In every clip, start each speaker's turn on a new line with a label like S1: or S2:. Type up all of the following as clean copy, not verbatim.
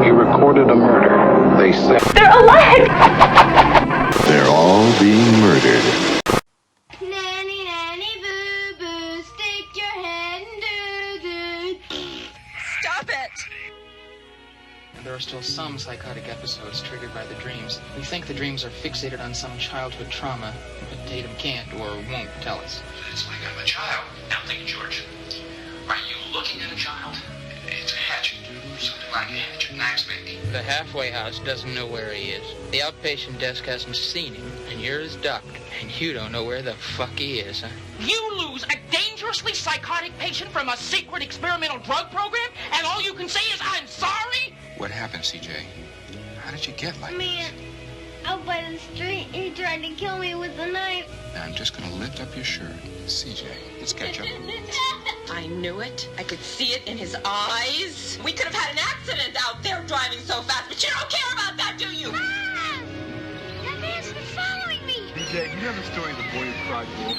S1: We recorded a murder. They say
S2: They're alive!
S1: they're all being murdered.
S3: Nanny, nanny, boo, boo, stick your head in doo-doo.
S2: Stop it!
S4: There are still some psychotic episodes triggered by the dreams. We think the dreams are fixated on some childhood trauma, but Tatum can't or won't tell us.
S5: It's like I'm a child. Now think, George. Are you looking at a child? It's a hatchet. Something like a hatchet knives, maybe.
S4: The halfway house doesn't know where he is. The outpatient desk hasn't seen him, and you're his doctor, and you don't know where the fuck he is, huh?
S6: You lose a dangerously psychotic patient from a secret experimental drug program, and all you can say is, I'm sorry?
S5: What happened, CJ? How did you get like
S3: Man, out by the street, he tried to kill me with a knife.
S5: this? Now I'm just gonna lift up your shirt. CJ, let's catch up.
S7: I knew it. I could see it in his eyes. We could have had an accident out there driving so fast, but you don't care about that, do you?
S3: Mom! That man's been following me!
S8: CJ, you know the story of the boy who cried wolf?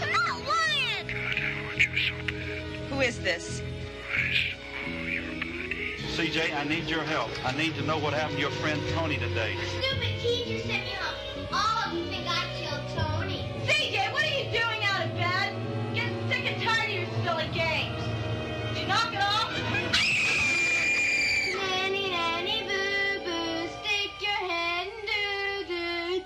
S3: I'm not lying!
S8: God, I want you so bad.
S7: Who is this?
S8: I saw your body. CJ, I need your help. I need to know what happened to your friend Tony today.
S3: Stupid teacher sent me home. All of you think I killed Tony. CJ, what are you doing out of bed? Getting sick and tired of your silly games. Did you knock it off? Nanny, nanny, boo, boo, stick your head in doo-doo.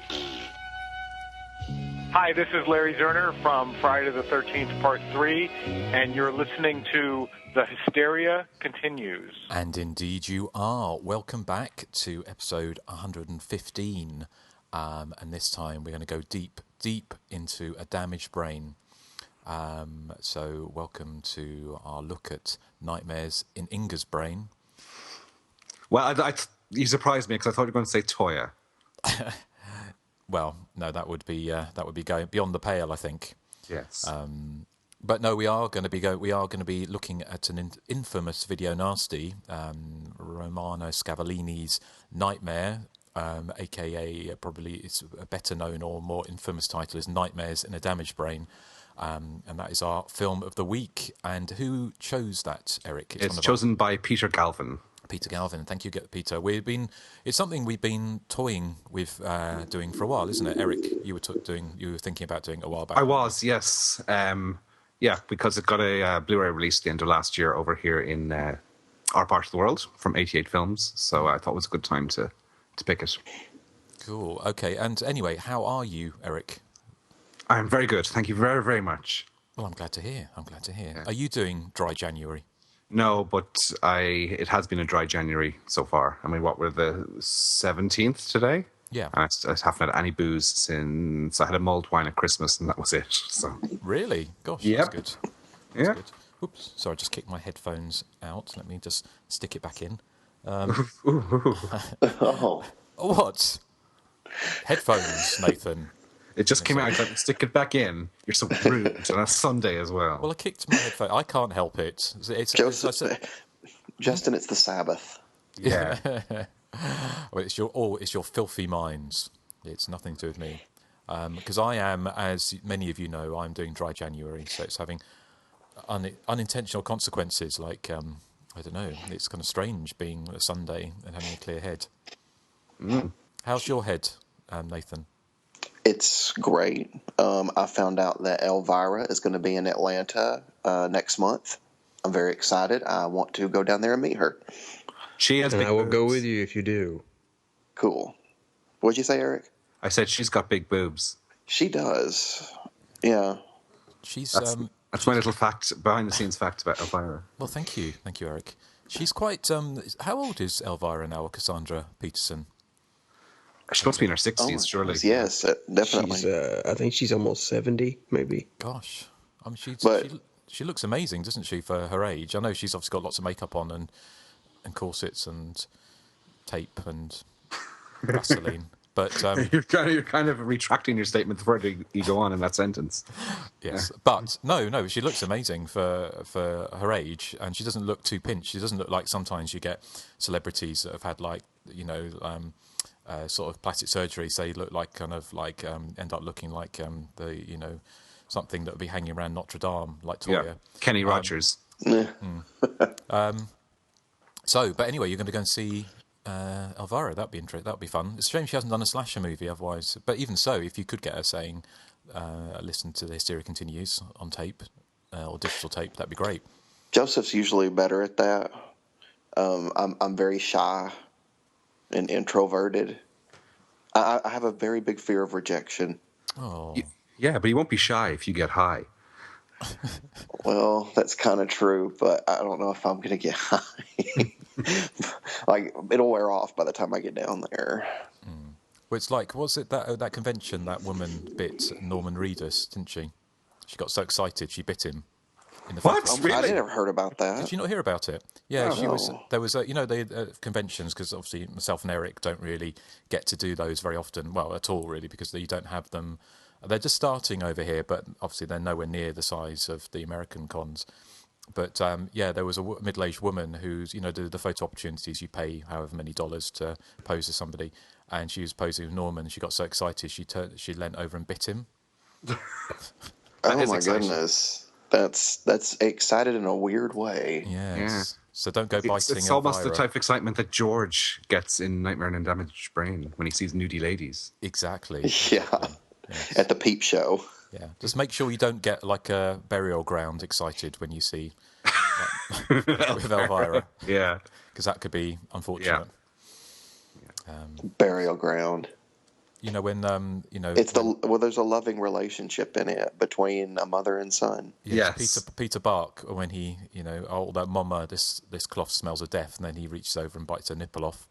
S9: Hi, this is Larry Zerner from Friday the 13th, Part 3, and you're listening to The Hysteria Continues.
S10: And indeed you are. Welcome back to episode 115. And this time we're going to go deep into a damaged brain. So welcome to our look at nightmares in Inga's brain.
S11: Well, you surprised me because I thought you were going to say Toya.
S10: Well, no, that would be going beyond the pale, I think.
S11: Yes.
S10: But no, we are going to be looking at an infamous video nasty, Romano Scavallini's Nightmare, aka probably it's a better known or more infamous title is Nightmares in a Damaged Brain, and that is our film of the week. And who chose that, Erik?
S11: It's chosen by Peter Galvin.
S10: Peter Galvin, thank you, Peter. It's something we've been toying with doing for a while, isn't it, Erik? You were thinking about doing it a while back.
S11: I was, yes. Yeah, because it got a Blu-ray release at the end of last year over here in our part of the world from 88 Films. So I thought it was a good time to pick it.
S10: Cool. Okay. And anyway, how are you, Erik?
S11: I'm very good. Thank you very, very much.
S10: Well, I'm glad to hear.
S11: Yeah.
S10: Are you doing dry January?
S11: No, but it has been a dry January so far. I mean, we're the 17th today?
S10: Yeah.
S11: And I haven't had any booze since I had a mulled wine at Christmas, and that was it. So.
S10: Really? Gosh,
S11: Yep.
S10: That's good.
S11: Yeah.
S10: Good. Oops, sorry, I just kicked my headphones out. Let me just stick it back in.
S12: Oh.
S10: What? Headphones, Nathan.
S11: It just came out. Stick it back in. You're so rude on a Sunday as well.
S10: Well, I kicked my headphones. I can't help it.
S12: Justin, it's the Sabbath.
S11: Yeah.
S10: Well, it's your filthy minds. It's nothing to do with me. Because I am, as many of you know, I'm doing dry January, so it's having unintentional consequences. Like I don't know, it's kind of strange being a Sunday and having a clear head.
S11: Mm.
S10: How's your head, Nathan?
S12: It's great. I found out that Elvira is going to be in Atlanta next month. I'm very excited. I want to go down there and meet her.
S11: She has.
S13: And
S11: big
S13: I will
S11: boobs.
S13: go with you if you do.
S12: Cool. What'd you say, Erik?
S11: I said she's got big boobs.
S12: She does. Yeah.
S11: That's my little behind-the-scenes fact about Elvira.
S10: Well, thank you, Erik. She's quite. How old is Elvira now, or Cassandra Peterson?
S11: She's supposed to be in her 60s, surely.
S12: Yes, definitely.
S13: I think she's almost 70, maybe.
S10: Gosh, I mean, she looks amazing, doesn't she, for her age? I know she's obviously got lots of makeup on and corsets and tape and Vaseline, but
S11: you're kind of retracting your statement the further you go on in that sentence.
S10: Yes, but no, she looks amazing for her age, and she doesn't look too pinched. She doesn't look like sometimes you get celebrities that have had sort of plastic surgery, say look like end up looking like something that would be hanging around Notre Dame, like Toya.
S11: Yeah. Kenny Rogers.
S10: So, but anyway, you're going to go and see Elvira. That'd be interesting. That'd be fun. It's a shame she hasn't done a slasher movie otherwise. But even so, if you could get her saying, listen to the Hysteria Continues on tape or digital tape, that'd be great.
S12: Joseph's usually better at that. I'm very shy and introverted. I have a very big fear of rejection.
S10: Oh.
S11: Yeah, but you won't be shy if you get high.
S12: Well, that's kind of true, but I don't know if I'm going to get high. Like, it'll wear off by the time I get down there.
S10: Well, it's like, was it that convention that woman bit Norman Reedus, didn't she? She got so excited she bit him. In the
S11: What?
S10: face.
S11: Really?
S12: I never heard about that.
S10: Did you not hear about it? Yeah,
S12: Oh.
S10: There was, the conventions, because obviously myself and Erik don't really get to do those very often, well, at all really, because you don't have them. They're just starting over here, but obviously they're nowhere near the size of the American cons. But there was a middle-aged woman who's, the photo opportunities, you pay however many dollars to pose as somebody, and she was posing with Norman. She got so excited she leant over and bit him.
S12: Oh my goodness. That's excited in a weird way.
S10: Yes.
S11: Yeah.
S10: So don't go biting.
S11: It's almost the type of excitement that George gets in Nightmare on a Damaged Brain when he sees nudie ladies.
S10: Exactly.
S12: Yeah.
S10: Yes.
S12: At the peep show.
S10: Yeah. Just make sure you don't get like a burial ground excited when you see with Elvira.
S11: Yeah.
S10: Because that could be unfortunate.
S11: Yeah.
S12: Burial ground.
S10: When
S12: it's there's a loving relationship in it between a mother and son.
S11: Yes.
S10: Peter Bark, when he, that mama, this cloth smells of death, and then he reaches over and bites her nipple off.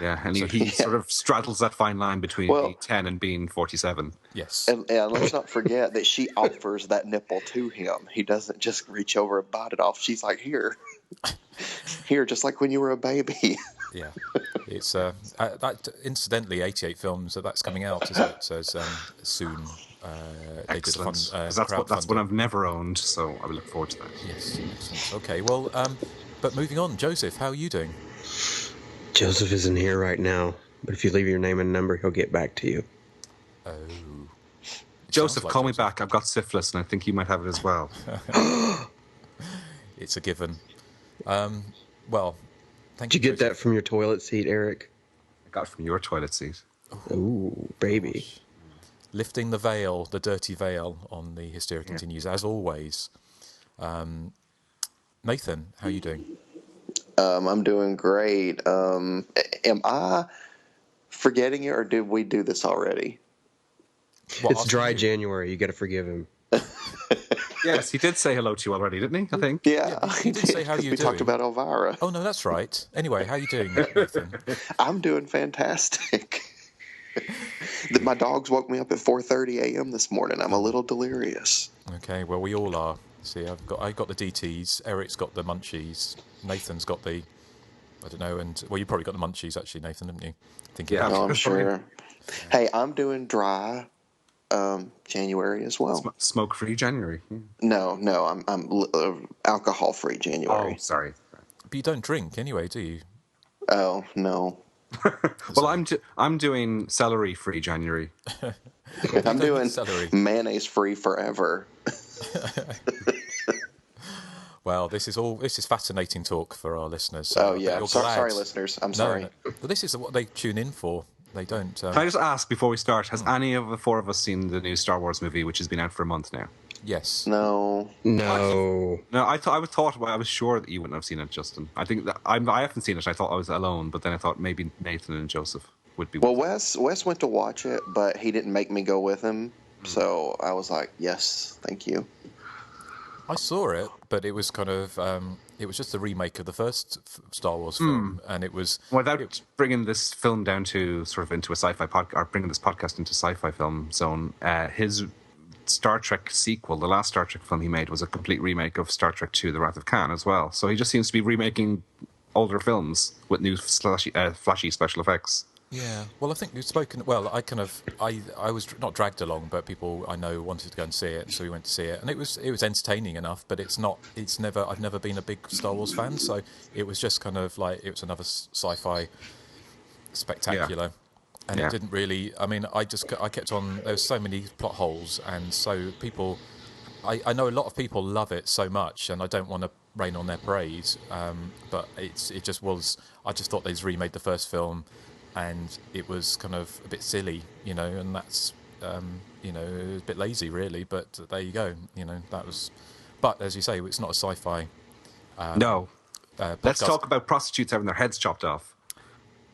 S11: Yeah, and he sort of straddles that fine line between being 10 and being 47.
S10: Yes.
S12: And let's not forget that she offers that nipple to him. He doesn't just reach over and bite it off. She's like, here, just like when you were a baby.
S10: Yeah. It's that incidentally 88 films that's coming out, is it? So soon.
S11: Excellent. That's one I've never owned, so I will look forward to that.
S10: Yes, excellent. Okay, well, but moving on, Joseph, how are you doing?
S13: Joseph isn't here right now, but if you leave your name and number, he'll get back to you.
S10: Oh.
S11: Joseph, call me back. I've got syphilis, and I think you might have it as well.
S10: It's a given. Well, thank you.
S13: Did you get that from your toilet seat, Erik?
S11: I got it from your toilet seat.
S13: Ooh, baby.
S10: Lifting the veil, the dirty veil on the Hysteria Continues, as always. Nathan, how are you doing?
S12: I'm doing great. Am I forgetting it, or did we do this already?
S13: It's dry January. You got to forgive him.
S11: Yes, he did say hello to you already, didn't he? I think.
S12: Yeah,
S10: he did say how you doing.
S12: We talked about Elvira.
S10: Oh no, that's right. Anyway, how are you doing, Nathan?
S12: I'm doing fantastic. My dogs woke me up at 4:30 a.m. this morning. I'm a little delirious.
S10: Okay, well we all are. See, I got the DTs. Eric's got the munchies. Nathan's got the, I don't know, and well, you probably got the munchies actually, Nathan, didn't you?
S12: I'm sure. Hey, I'm doing dry January as well.
S11: Smoke-free January.
S12: No, I'm alcohol-free January.
S11: Oh, sorry.
S10: But you don't drink anyway, do you?
S12: Oh no.
S11: Well, I'm doing celery-free January.
S12: I'm doing mayonnaise-free forever.
S10: Well, this is fascinating talk for our listeners.
S12: Oh yeah, sorry, listeners. I'm sorry.
S10: But this is what they tune in for. They don't.
S11: Can I just ask before we start? Has any of the four of us seen the new Star Wars movie, which has been out for a month now?
S10: Yes.
S12: No.
S11: I was sure that you wouldn't have seen it, Justin. I think that I haven't seen it. I thought I was alone, but then I thought maybe Nathan and Joseph would be.
S12: Well, Wes went to watch it, but he didn't make me go with him. So I was like, yes, thank you.
S10: I saw it, but it was kind of it was just a remake of the first Star Wars film, and it was
S11: without bringing this film down to sort of into a sci-fi podcast, or bringing this podcast into sci-fi film zone. His Star Trek sequel, the last Star Trek film he made, was a complete remake of Star Trek II: The Wrath of Khan as well. So he just seems to be remaking older films with new flashy special effects.
S10: Yeah, well, I think we've spoken. Well, I was not dragged along, but people I know wanted to go and see it, so we went to see it, and it was entertaining enough. But I've never been a big Star Wars fan, so it was just kind of like it was another sci-fi spectacular, and it didn't really. I mean, I kept on. There was so many plot holes, and so people. I know a lot of people love it so much, and I don't want to rain on their parade. But it just was. I just thought they'd remade the first film, and it was kind of a bit silly, and that's it was a bit lazy, really. But there you go, that was. But as you say, it's not a sci-fi.
S11: No. Let's
S10: podcast.
S11: talk about prostitutes having their heads chopped off.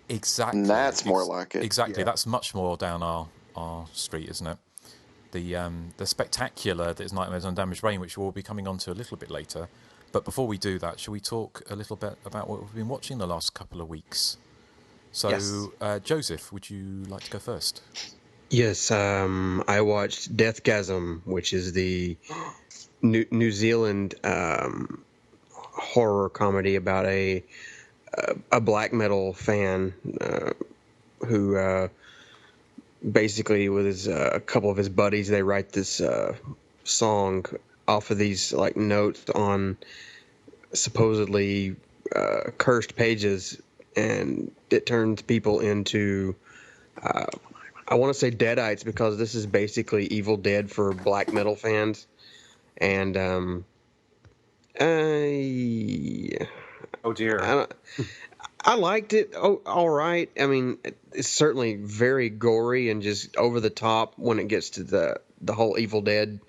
S10: Exactly.
S12: That's more like it.
S10: Exactly. Yeah. That's much more down our street, isn't it? The spectacular that is Nightmares on Damaged Brain, which we'll be coming on to a little bit later. But before we do that, shall we talk a little bit about what we've been watching the last couple of weeks? So, yes. Joseph, would you like to go first?
S13: Yes, I watched Deathgasm, which is the New Zealand horror comedy about a black metal fan who basically with a couple of his buddies, they write this song off of these like notes on supposedly cursed pages, and it turns people into I want to say deadites, because this is basically Evil Dead for black metal fans. And
S11: oh dear,
S13: I liked it. Oh, all right. I mean, it's certainly very gory and just over the top when it gets to the whole Evil Dead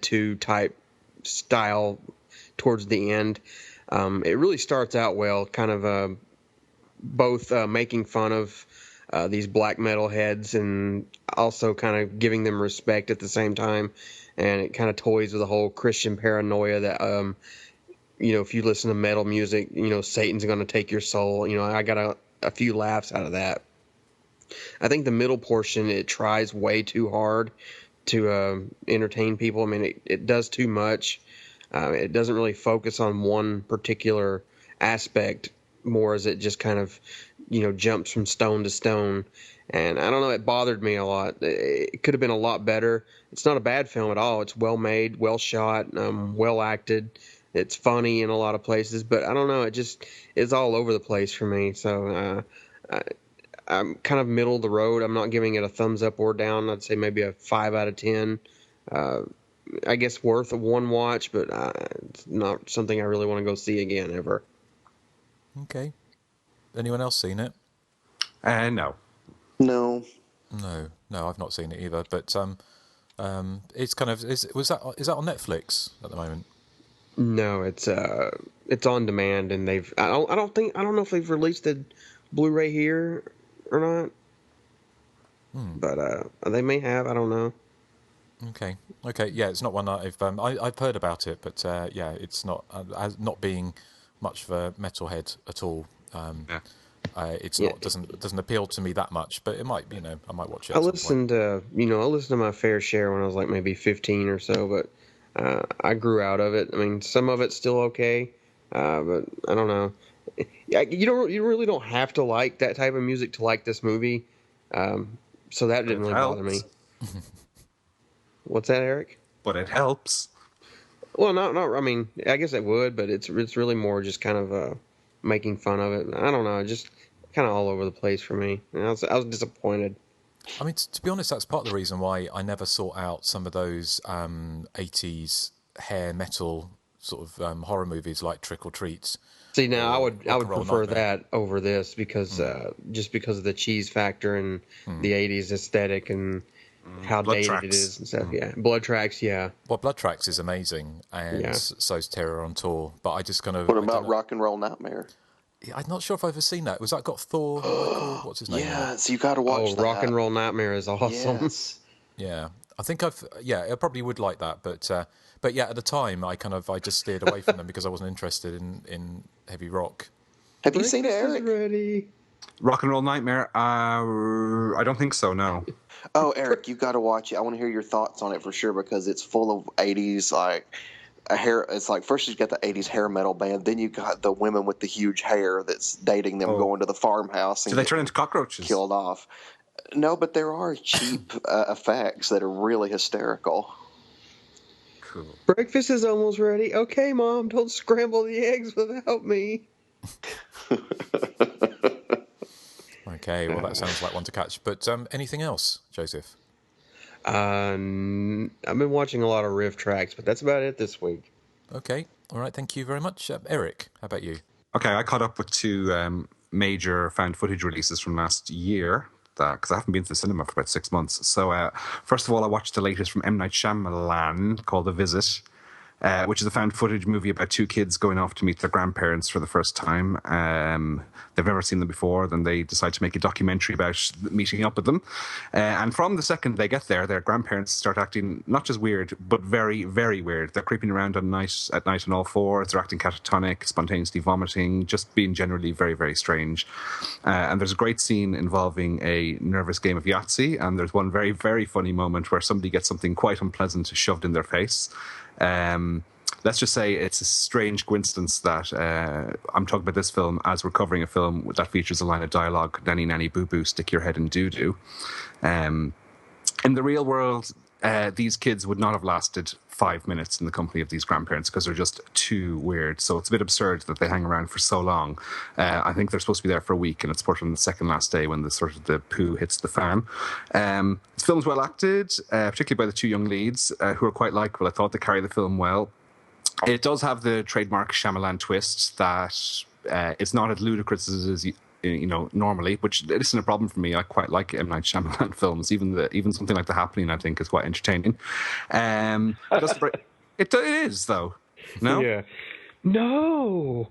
S13: 2 type style towards the end. It really starts out well, kind of both making fun of these black metal heads and also kind of giving them respect at the same time. And it kind of toys with the whole Christian paranoia that, if you listen to metal music, Satan's going to take your soul. I got a few laughs out of that. I think the middle portion, it tries way too hard to entertain people. I mean, it does too much. It doesn't really focus on one particular aspect more as it just kind of, jumps from stone to stone. And I don't know, it bothered me a lot. It could have been a lot better. It's not a bad film at all. It's well made, well shot, well acted. It's funny in a lot of places, but I don't know. It's all over the place for me. So I'm kind of middle of the road. I'm not giving it a thumbs up or down. I'd say maybe a 5 out of 10. I guess worth of one watch, but it's not something I really want to go see again ever.
S10: Okay. Anyone else seen it?
S11: No.
S12: No,
S10: I've not seen it either. But it's kind of is that on Netflix at the moment?
S13: No, it's on demand, and I don't know if they've released the Blu-ray here or not. But they may have. I don't know.
S10: Okay. Yeah, it's not one that I've heard about it, but yeah, it's not as not being much of a metalhead at all. It's not doesn't appeal to me that much, but it might. I might watch it.
S13: I listened to my fair share when I was like maybe 15 or so, but I grew out of it. I mean, some of it's still okay, but I don't know. You really don't have to like that type of music to like this movie, so that didn't really bother me. What's that, Eric?
S11: But it helps.
S13: Well, not. I mean, I guess it would, but it's really more just kind of making fun of it. I don't know, just kind of all over the place for me. I was disappointed.
S10: I mean, to be honest, that's part of the reason why I never sought out some of those 80s hair metal sort of horror movies like Trick or Treats.
S13: See, now I would prefer that over this because just because of the cheese factor and the 80s aesthetic and how
S11: Blood
S13: dated
S11: Tracks.
S13: it is and stuff. Yeah, Blood Tracks. Yeah.
S10: Well, Blood Tracks is amazing, and so's Terror on Tour. But I just kind of.
S12: What about Rock and Roll Nightmare?
S10: I'm not sure if I've ever seen that. Was that got Thor? What's his name?
S12: Yes, you got to watch that.
S13: Rock and Roll Nightmare is awesome.
S12: Yes.
S10: Yeah, I think I probably would like that, but yeah, at the time I just steered away from them because I wasn't interested in heavy rock.
S12: Have you seen it, Eric?
S13: Ready.
S11: Rock and Roll Nightmare? I don't think so, no.
S12: Oh, Eric, you got to watch it. I want to hear your thoughts on it for sure because it's full of 80s like a hair. It's like first you got the 80s hair metal band, then you got the women with the huge hair that's dating them going to the farmhouse. And
S11: do they turn into cockroaches?
S12: Killed off. No, but there are cheap effects that are really hysterical.
S11: Cool.
S13: Breakfast is almost ready. Okay, Mom, don't scramble the eggs without me.
S10: Okay, well that sounds like one to catch. But anything else, Joseph?
S13: I've been watching a lot of riff tracks, but that's about it this week.
S10: Okay. All right, thank you very much. Erik, how about you?
S11: Okay, I caught up with two major found footage releases from last year, because I haven't been to the cinema for about 6 months. So first of all, I watched the latest from M. Night Shyamalan called The Visit, which is a found footage movie about two kids going off to meet their grandparents for the first time. They've never seen them before. Then they decide to make a documentary about meeting up with them. And from the second they get there, their grandparents start acting not just weird, but very, very weird. They're creeping around at night on all fours. They're acting catatonic, spontaneously vomiting, just being generally very, very strange. And there's a great scene involving a nervous game of Yahtzee. And there's one very, very funny moment where somebody gets something quite unpleasant shoved in their face. Let's just say it's a strange coincidence that I'm talking about this film as we're covering a film that features a line of dialogue, nanny, nanny, boo-boo, stick your head in doo-doo. In the real world, these kids would not have lasted 5 minutes in the company of these grandparents because they're just too weird. So it's a bit absurd that they hang around for so long. I think they're supposed to be there for a week, and it's put on the second last day when the poo hits the fan. This film's well acted, particularly by the two young leads who are quite likeable. I thought they carry the film well. It does have the trademark Shyamalan twist that it's not as ludicrous as normally, which isn't a problem for me. I quite like M. Night Shyamalan films. Even something like The Happening, I think, is quite entertaining. It is, though. No?
S13: Yeah. No.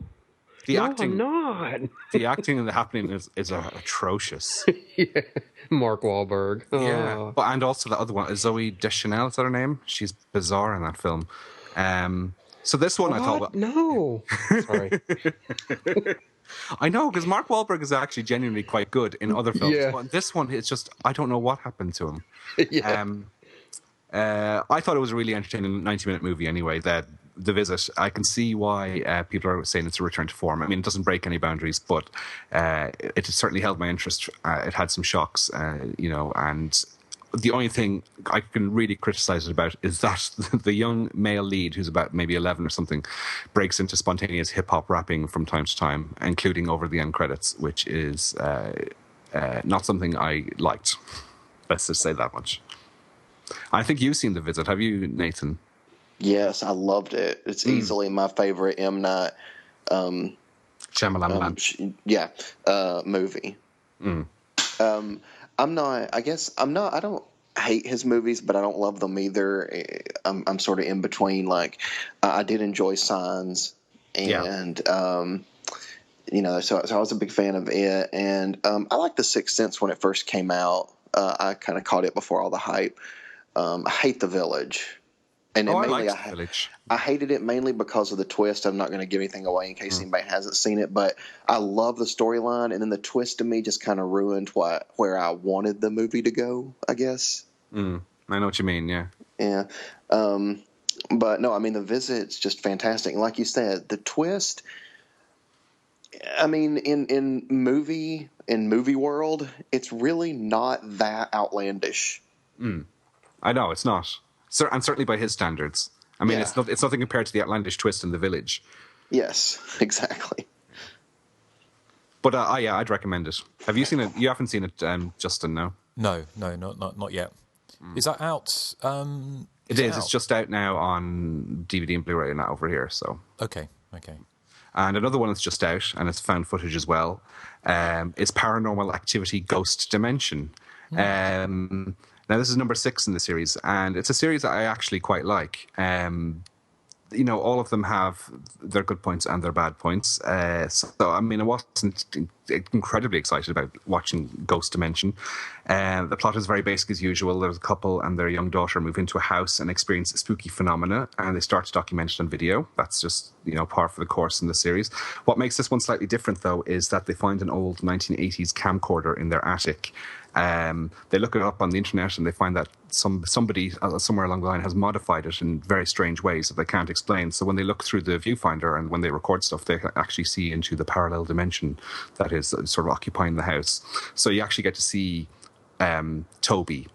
S11: I'm
S13: not.
S11: The acting in The Happening is atrocious.
S13: Yeah. Mark Wahlberg. Oh.
S11: Yeah. And also the other one, Zoe Deschanel, is that her name? She's bizarre in that film. So this one, I thought...
S13: No. Sorry.
S11: I know, because Mark Wahlberg is actually genuinely quite good in other films.
S13: Yeah.
S11: But this one, it's just, I don't know what happened to him.
S13: Yeah.
S11: I thought it was a really entertaining 90-minute movie anyway, The Visit. I can see why people are saying it's a return to form. I mean, it doesn't break any boundaries, but it certainly held my interest. It had some shocks, and... The only thing I can really criticize it about is that the young male lead, who's about maybe 11 or something, breaks into spontaneous hip-hop rapping from time to time, including over the end credits, which is not something I liked. Let's just say that much. I think you've seen The Visit. Have you, Nathan?
S12: Yes, I loved it. It's easily my favorite M. Night
S11: Shyamalan
S12: movie. I don't hate his movies, but I don't love them either. I'm sort of in between. Like, I did enjoy Signs, and so I was a big fan of it. And I liked The Sixth Sense when it first came out. I kind of caught it before all the hype. I hate The Village. And I hated it mainly because of the twist. I'm not going to give anything away in case anybody hasn't seen it, but I love the storyline, and then the twist to me just kind of ruined where I wanted the movie to go, I guess.
S11: I know what you mean, yeah.
S12: Yeah. But no, I mean, The Visit's just fantastic. And like you said, the twist, I mean, in movie world, it's really not that outlandish.
S11: I know, it's not. And certainly by his standards. I mean, it's nothing compared to the outlandish twist in The Village.
S12: Yes, exactly.
S11: But I'd recommend it. Have you seen it? You haven't seen it, Justin? No.
S10: No, not yet. Is that out?
S11: It is. It's just out now on DVD and Blu-ray and that over here. So
S10: okay.
S11: And another one that's just out, and it's found footage as well. It's Paranormal Activity: Ghost Dimension. Now, this is number 6 in the series, and it's a series that I actually quite like. All of them have their good points and their bad points. So, I mean, I wasn't incredibly excited about watching Ghost Dimension. The plot is very basic as usual. There's a couple and their young daughter move into a house and experience spooky phenomena, and they start to document it on video. That's just, par for the course in the series. What makes this one slightly different, though, is that they find an old 1980s camcorder in their attic. They look it up on the internet and they find that somebody somewhere along the line has modified it in very strange ways that they can't explain. So when they look through the viewfinder and when they record stuff, they actually see into the parallel dimension that is sort of occupying the house. So you actually get to see Toby,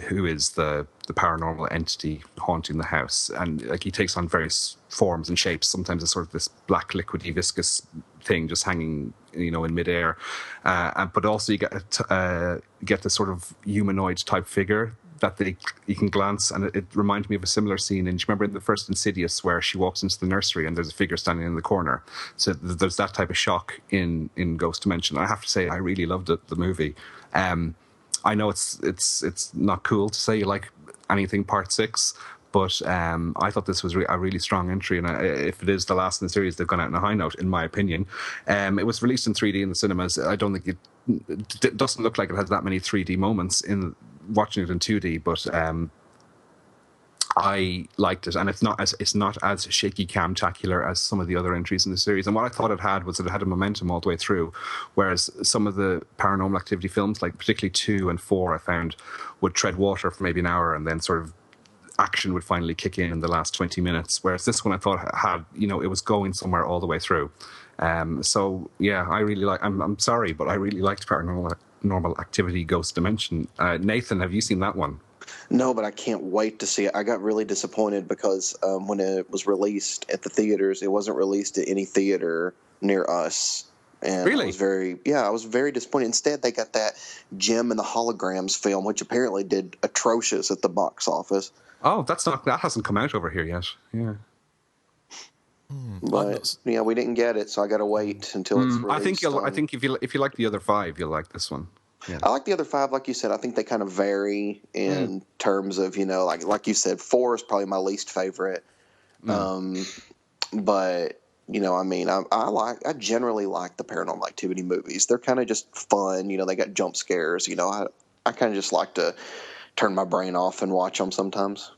S11: who is the paranormal entity haunting the house, and like he takes on various forms and shapes. Sometimes it's sort of this black liquidy viscous thing just hanging in midair, but also you get this sort of humanoid type figure that you can glance, and it reminded me of a similar scene. And do you remember in the first Insidious where she walks into the nursery and there's a figure standing in the corner? So there's that type of shock in Ghost Dimension. I have to say, I really loved it, the movie. I know it's not cool to say you like anything Part 6, but I thought this was a really strong entry, and if it is the last in the series, they've gone out on a high note, in my opinion. It was released in 3D in the cinemas. I don't think it doesn't look like it has that many 3D moments in watching it in 2D, but I liked it, and it's not as shaky camtacular as some of the other entries in the series. And what I thought it had was that it had a momentum all the way through, whereas some of the Paranormal Activity films, like particularly 2 and 4, I found would tread water for maybe an hour, and then sort of action would finally kick in the last 20 minutes. Whereas this one I thought had, it was going somewhere all the way through. So yeah, I really like. I'm sorry, but I really liked Paranormal Activity Ghost Dimension. Nathan, have you seen that one?
S12: No, but I can't wait to see it. I got really disappointed because when it was released at the theaters, it wasn't released at any theater near us. And
S11: really?
S12: I was very disappointed. Instead, they got that Gem and the Holograms film, which apparently did atrocious at the box office.
S11: Oh, that hasn't come out over here yet. Yeah.
S12: But we didn't get it, so I got to wait until it's released.
S11: I think if you like the other 5, you'll like this one. Yeah.
S12: I like the other 5, like you said. I think they kind of vary in terms of, like you said, 4 is probably my least favorite. But I generally like the Paranormal Activity movies. They're kind of just fun. They got jump scares. I kind of just like to turn my brain off and watch them sometimes.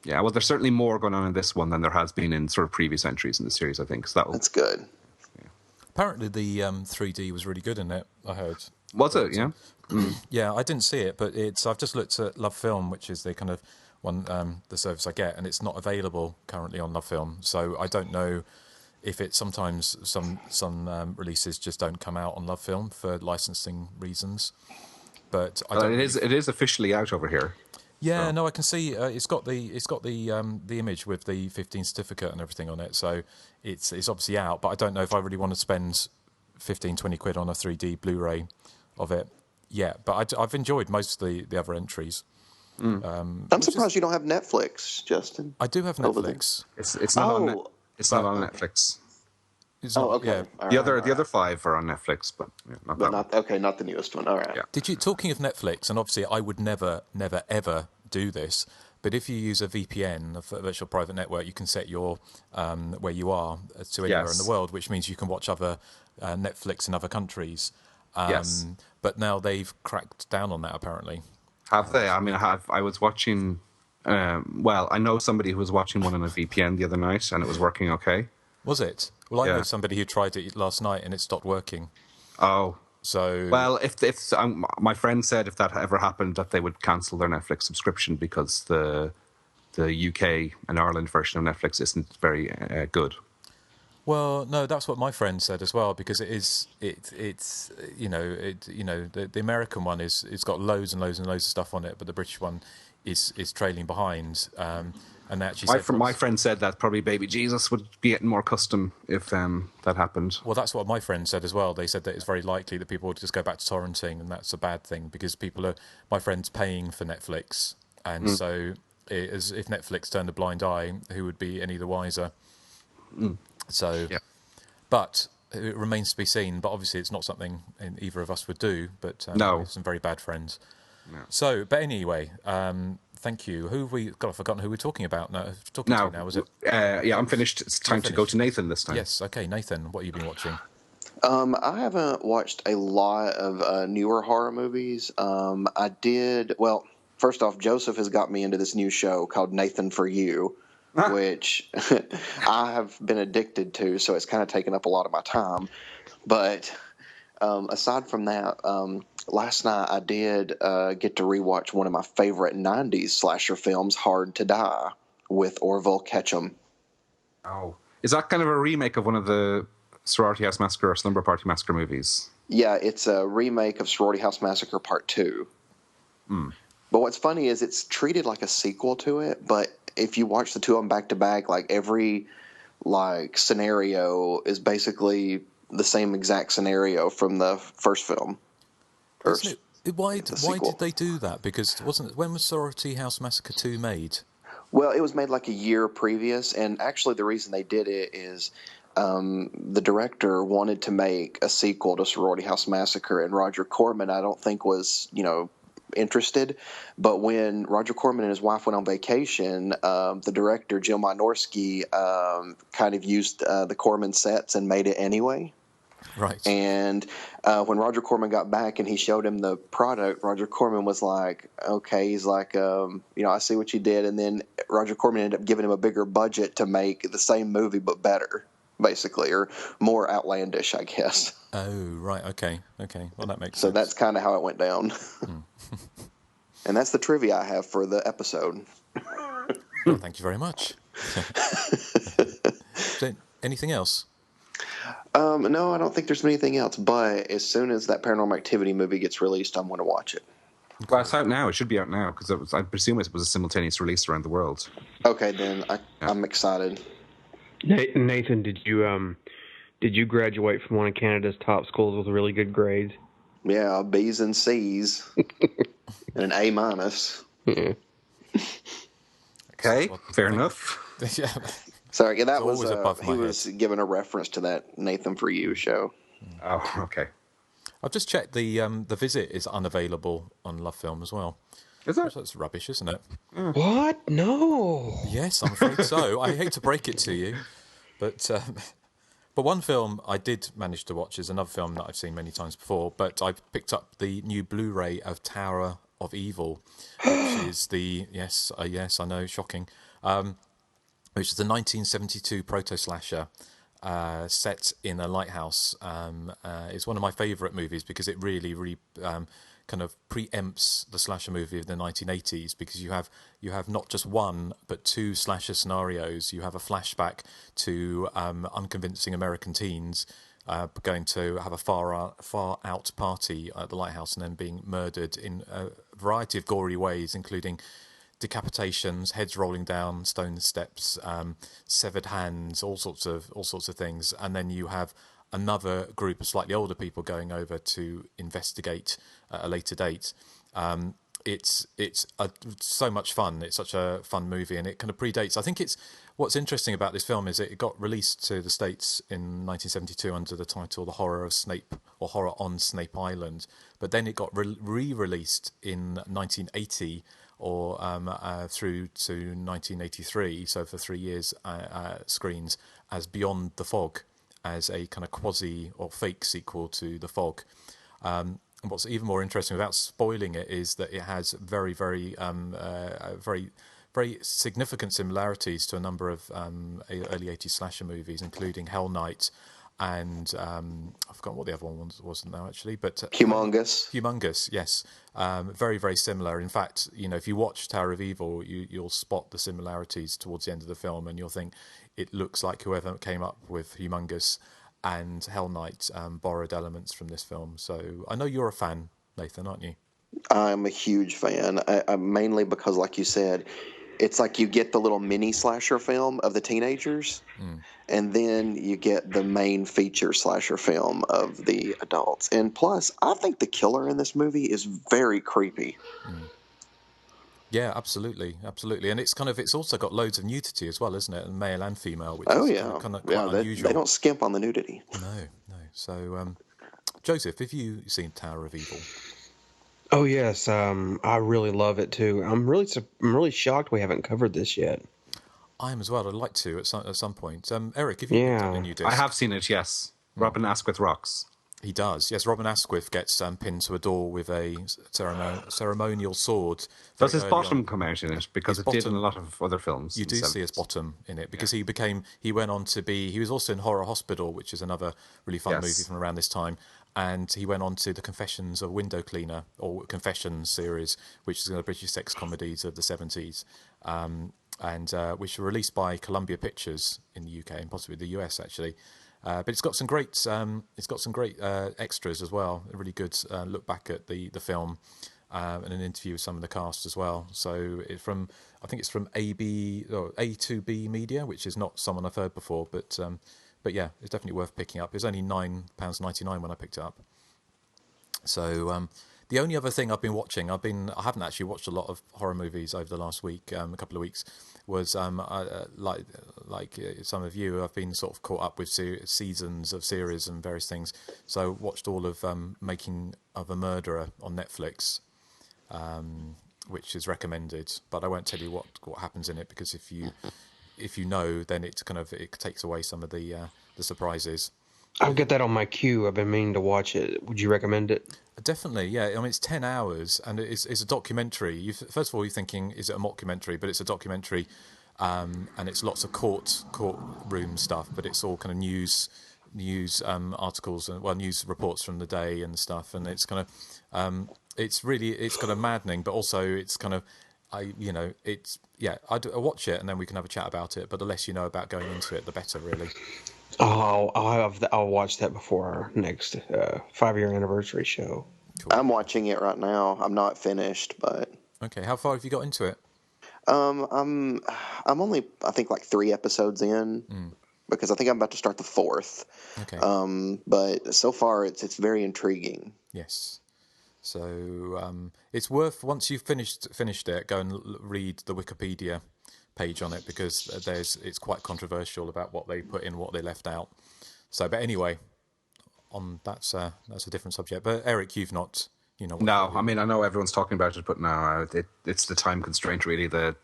S11: Yeah, well, there's certainly more going on in this one than there has been in sort of previous entries in the series, I think. So that's
S12: good.
S10: Yeah. Apparently the 3D was really good in it, I heard.
S11: Was it? Yeah.
S10: Yeah, I didn't see it, but I've just looked at Love Film, which is the kind of one the service I get, and it's not available currently on Love Film. So I don't know if it's sometimes some releases just don't come out on Love Film for licensing reasons. But
S11: it is officially out over here.
S10: Yeah, no, I can see it's got the image with the 15 certificate and everything on it, so it's obviously out. But I don't know if I really want to spend 15-20 quid on a 3D Blu-ray of it yet. But I've enjoyed most of the other entries.
S12: I'm surprised you don't have Netflix, Justin.
S10: I do have Netflix.
S11: It's not on Netflix.
S12: Okay.
S11: Yeah. The other 5 are on Netflix, but
S12: not the newest one. All right.
S11: Yeah.
S10: Talking of Netflix, and obviously I would never ever do this, but if you use a VPN, a virtual private network, you can set your where you are to anywhere in the world, which means you can watch other Netflix in other countries.
S11: Yes.
S10: But now they've cracked down on that apparently.
S11: Have they? I mean, I was watching. I know somebody who was watching one on a VPN the other night, and it was working okay.
S10: Was it? Well, I know somebody who tried it last night and it stopped working.
S11: Oh.
S10: So.
S11: Well, if my friend said if that ever happened, that they would cancel their Netflix subscription because the UK and Ireland version of Netflix isn't very good.
S10: Well, no, that's what my friend said as well, because it's the American one it's got loads and loads and loads of stuff on it, but the British one is trailing behind. And actually
S11: my friend said that probably Baby Jesus would be getting more custom if that happened.
S10: Well, that's what my friend said as well. They said that it's very likely that people would just go back to torrenting, and that's a bad thing because my friend's paying for Netflix, and so as if Netflix turned a blind eye, who would be any the wiser? So, but it remains to be seen. But obviously, it's not something either of us would do. But we have some very bad friends. No. So, but anyway. Thank you. Who have we got? I've forgotten who we're talking about now. Is it?
S11: I'm finished. It's time to go to Nathan this time.
S10: Yes. Okay, Nathan. What have you been watching?
S12: I haven't watched a lot of newer horror movies. I did. Well, first off, Joseph has got me into this new show called Nathan for You, which I have been addicted to. So it's kind of taken up a lot of my time. But aside from that, last night I did get to rewatch one of my favorite 90s slasher films, Hard to Die, with Orville Ketchum.
S11: Oh. Is that kind of a remake of one of the Sorority House Massacre or Slumber Party Massacre movies?
S12: Yeah, it's a remake of Sorority House Massacre Part 2. But what's funny is it's treated like a sequel to it, but if you watch the two of them back to back, like every scenario is basically the same exact scenario from the first film.
S10: Isn't Why did they do that? Because when was Sorority House Massacre 2 made?
S12: Well, it was made like a year previous, and actually the reason they did it is the director wanted to make a sequel to Sorority House Massacre, and Roger Corman, I don't think, was, interested. But when Roger Corman and his wife went on vacation, the director, Jim Wynorski, kind of used the Corman sets and made it anyway.
S10: Right.
S12: And when Roger Corman got back and he showed him the product, Roger Corman was like, okay, he's like, I see what you did. And then Roger Corman ended up giving him a bigger budget to make the same movie but better, basically, or more outlandish, I guess.
S10: Oh, right. Okay. Well, that makes sense.
S12: So that's kind of how it went down. And that's the trivia I have for the episode.
S10: Well, thank you very much. Anything else?
S12: No, I don't think there's anything else. But as soon as that Paranormal Activity movie gets released, I'm going to watch it.
S11: Well, it's out now. It should be out now because I presume it was a simultaneous release around the world.
S12: Okay, then I'm excited.
S13: Nathan, did you graduate from one of Canada's top schools with really good grades?
S12: Yeah, B's and C's and an A minus.
S13: Yeah.
S11: Okay, fair enough.
S10: Yeah.
S12: Sorry, that was
S10: he
S12: was giving a reference to that Nathan For You show.
S11: Oh, okay.
S10: I've just checked the Visit is unavailable on Love Film as well.
S11: Is it?
S10: That's rubbish, isn't it?
S13: What? No.
S10: Yes, I'm afraid so. I hate to break it to you, but one film I did manage to watch is another film that I've seen many times before. But I picked up the new Blu-ray of Tower of Evil, which is yes, I know, shocking. Which is the 1972 proto-slasher set in a lighthouse. It's one of my favourite movies because it really kind of preempts the slasher movie of the 1980s, because you have not just one but two slasher scenarios. You have a flashback to unconvincing American teens going to have a far out party at the lighthouse and then being murdered in a variety of gory ways, including decapitations, heads rolling down stone steps, severed hands, all sorts of things. And then you have another group of slightly older people going over to investigate at a later date. It's so much fun. It's such a fun movie, and it kind of predates. I think what's interesting about this film is it got released to the States in 1972 under the title The Horror of Snape, or Horror on Snape Island, but then it got re-released in 1980 or through to 1983, so for 3 years screens, as Beyond the Fog, as a kind of quasi or fake sequel to The Fog. And what's even more interesting, without spoiling it, is that it has very, very, very, very significant similarities to a number of early 80s slasher movies, including Hell Night and I've forgotten what the other one was now, actually, but Humongous, yes, very, very similar. In fact, if you watch Tower of Evil, you'll spot the similarities towards the end of the film, and you'll think it looks like whoever came up with Humongous and Hell Night borrowed elements from this film. So I know you're a fan, Nathan, aren't you?
S12: I'm a huge fan, mainly because, like you said, it's like you get the little mini slasher film of the teenagers, and then you get the main feature slasher film of the adults. And plus, I think the killer in this movie is very creepy.
S10: Yeah, absolutely. And it's also got loads of nudity as well, isn't it? And male and female, which
S12: is
S10: kind of quite unusual.
S12: They don't skimp on the nudity.
S10: No. So, Joseph, have you seen Tower of Evil?
S13: Oh yes, I really love it too. I'm really shocked we haven't covered this yet.
S10: I am as well. I'd like to at some point. Eric, have you picked up a new disc?
S11: I have seen it. Yes, Robin Asquith rocks.
S10: He does. Yes, Robin Asquith gets pinned to a door with a ceremonial sword.
S11: Does his bottom come out in it? Because it did in a lot of other films.
S10: You do see his bottom in it, because he went on to be. He was also in Horror Hospital, which is another really fun movie from around this time. And he went on to The Confessions of a Window Cleaner, or Confessions series, which is one of the British sex comedies of the 70s, and which were released by Columbia Pictures in the UK and possibly the US, actually. But it's got some great extras as well. A really good look back at the film, and an interview with some of the cast as well. So I think it's from A2B Media, which is not someone I've heard before, but yeah, it's definitely worth picking up. It was only £9.99 when I picked it up. So The only other thing I've been watching, I haven't actually watched a lot of horror movies over the last week, a couple of weeks. Was like some of you, I've been sort of caught up with seasons of series and various things. So watched all of Making of a Murderer on Netflix, which is recommended. But I won't tell you what happens in it, because if you know, then it takes away some of the surprises.
S13: I'll get that on my queue. I've been meaning to watch it. Would you recommend it?
S10: Definitely, yeah. I mean, it's 10 hours, and it's a documentary. First of all, you're thinking, is it a mockumentary? But it's a documentary, and it's lots of courtroom stuff. But it's all kind of news articles and news reports from the day and stuff. And it's kind of, it's kind of maddening, but also it's kind of, I'd watch it and then we can have a chat about it. But the less you know about going into it, the better, really.
S13: Oh, I'll watch that before our next 5-year anniversary show.
S10: Cool.
S12: I'm watching it right now. I'm not finished, but
S10: okay. How far have you got into it?
S12: I'm only, I think, like 3 episodes in, because I think I'm about to start the 4th.
S10: Okay.
S12: But so far it's very intriguing.
S10: Yes. So it's worth, once you've finished it, go and read the Wikipedia page on it, because it's quite controversial about what they put in, what they left out. So, but anyway, that's a different subject. But Erik, you've not,
S11: No, I mean, I know everyone's talking about it, but no, it's the time constraint, really, the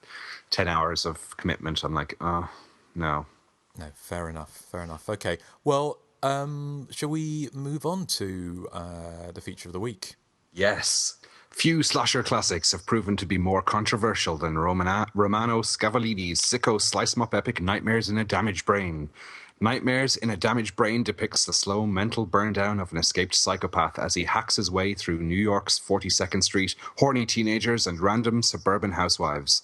S11: 10 hours of commitment. I'm like, oh, no.
S10: No, fair enough. Okay, well, shall we move on to the feature of the week?
S11: Yes. Few slasher classics have proven to be more controversial than Romano Scavolini's sicko slice-em-up epic Nightmares in a Damaged Brain. Nightmares in a Damaged Brain depicts the slow mental burn-down of an escaped psychopath as he hacks his way through New York's 42nd Street, horny teenagers and random suburban housewives.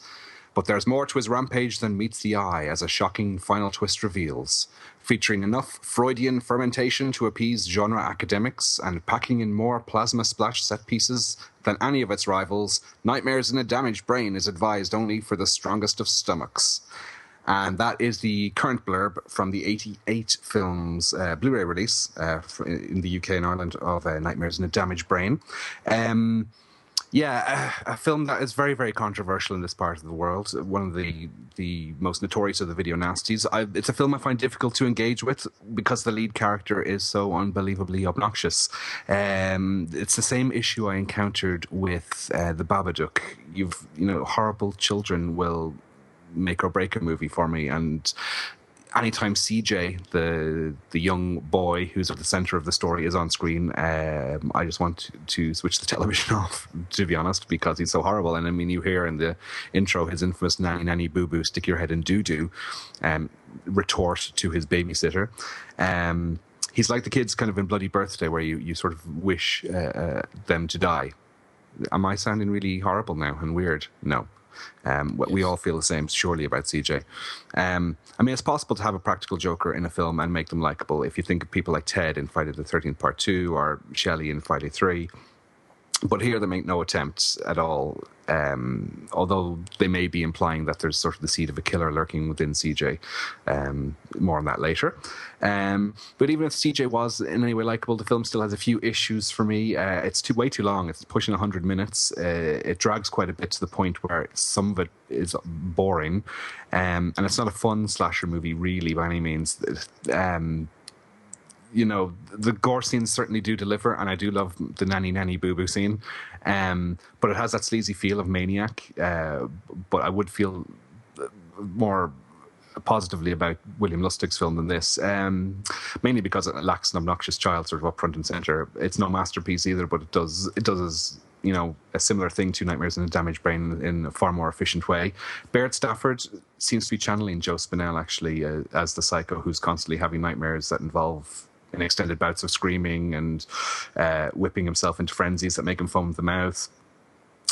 S11: But there's more to his rampage than meets the eye, as a shocking final twist reveals. Featuring enough Freudian fermentation to appease genre academics and packing in more plasma splash set pieces than any of its rivals, Nightmares in a Damaged Brain is advised only for the strongest of stomachs. And that is the current blurb from the 88 films Blu-ray release in the UK and Ireland of Nightmares in a Damaged Brain. A film that is very, very controversial in this part of the world. One of the most notorious of the video nasties. It's a film I find difficult to engage with because the lead character is so unbelievably obnoxious. It's the same issue I encountered with The Babadook. Horrible children will make or break a movie for me, and anytime CJ, the young boy who's at the center of the story, is on screen, I just want to switch the television off, to be honest, because he's so horrible. And I mean, you hear in the intro his infamous nanny, nanny, boo boo, stick your head in doo doo, retort to his babysitter. He's like the kids kind of in Bloody Birthday, where you sort of wish them to die. Am I sounding really horrible now and weird? No. We all feel the same, surely, about CJ. I mean, it's possible to have a practical Joker in a film and make them likable. If you think of people like Ted in Friday the 13th Part 2 or Shelley in Friday 3. But here they make no attempts at all, although they may be implying that there's sort of the seed of a killer lurking within CJ. More on that later. But even if CJ was in any way likable, the film still has a few issues for me. It's way too long. It's pushing 100 minutes. It drags quite a bit to the point where some of it is boring. And it's not a fun slasher movie, really, by any means. The gore scenes certainly do deliver, and I do love the nanny nanny boo boo scene, but it has that sleazy feel of Maniac. But I would feel more positively about William Lustig's film than this, mainly because it lacks an obnoxious child sort of up front and center. It's no masterpiece either, but it does a similar thing to Nightmares in a Damaged Brain in a far more efficient way. Baird Stafford seems to be channeling Joe Spinell, actually, as the psycho who's constantly having nightmares that involve in extended bouts of screaming and whipping himself into frenzies that make him foam at the mouth.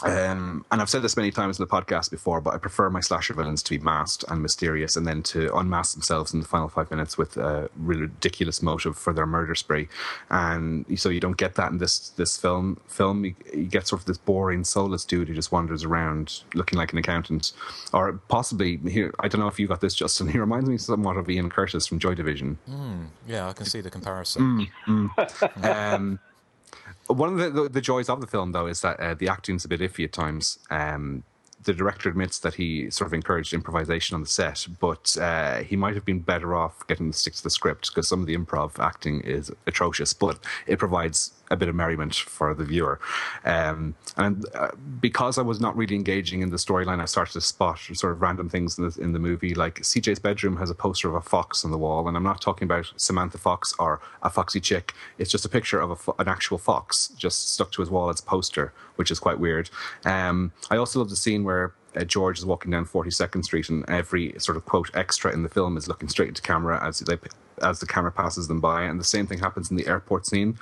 S11: And I've said this many times in the podcast before, but I prefer my slasher villains to be masked and mysterious, and then to unmask themselves in the final 5 minutes with a ridiculous motive for their murder spree. And so you don't get that in this film. You get sort of this boring, soulless dude who just wanders around looking like an accountant, or possibly here. I don't know if you got this, Justin. He reminds me somewhat of Ian Curtis from Joy Division.
S10: Yeah, I can see the comparison.
S11: One of the joys of the film, though, is that the acting's a bit iffy at times. The director admits that he sort of encouraged improvisation on the set, but he might have been better off getting to stick to the script, because some of the improv acting is atrocious, but it provides a bit of merriment for the viewer. And because I was not really engaging in the storyline, I started to spot sort of random things in the movie. Like CJ's bedroom has a poster of a fox on the wall, and I'm not talking about Samantha Fox or a foxy chick. It's just a picture of an actual fox just stuck to his wall as a poster, which is quite weird. I also love the scene where George is walking down 42nd Street, and every sort of quote extra in the film is looking straight into camera as the camera passes them by, and the same thing happens in the airport scene.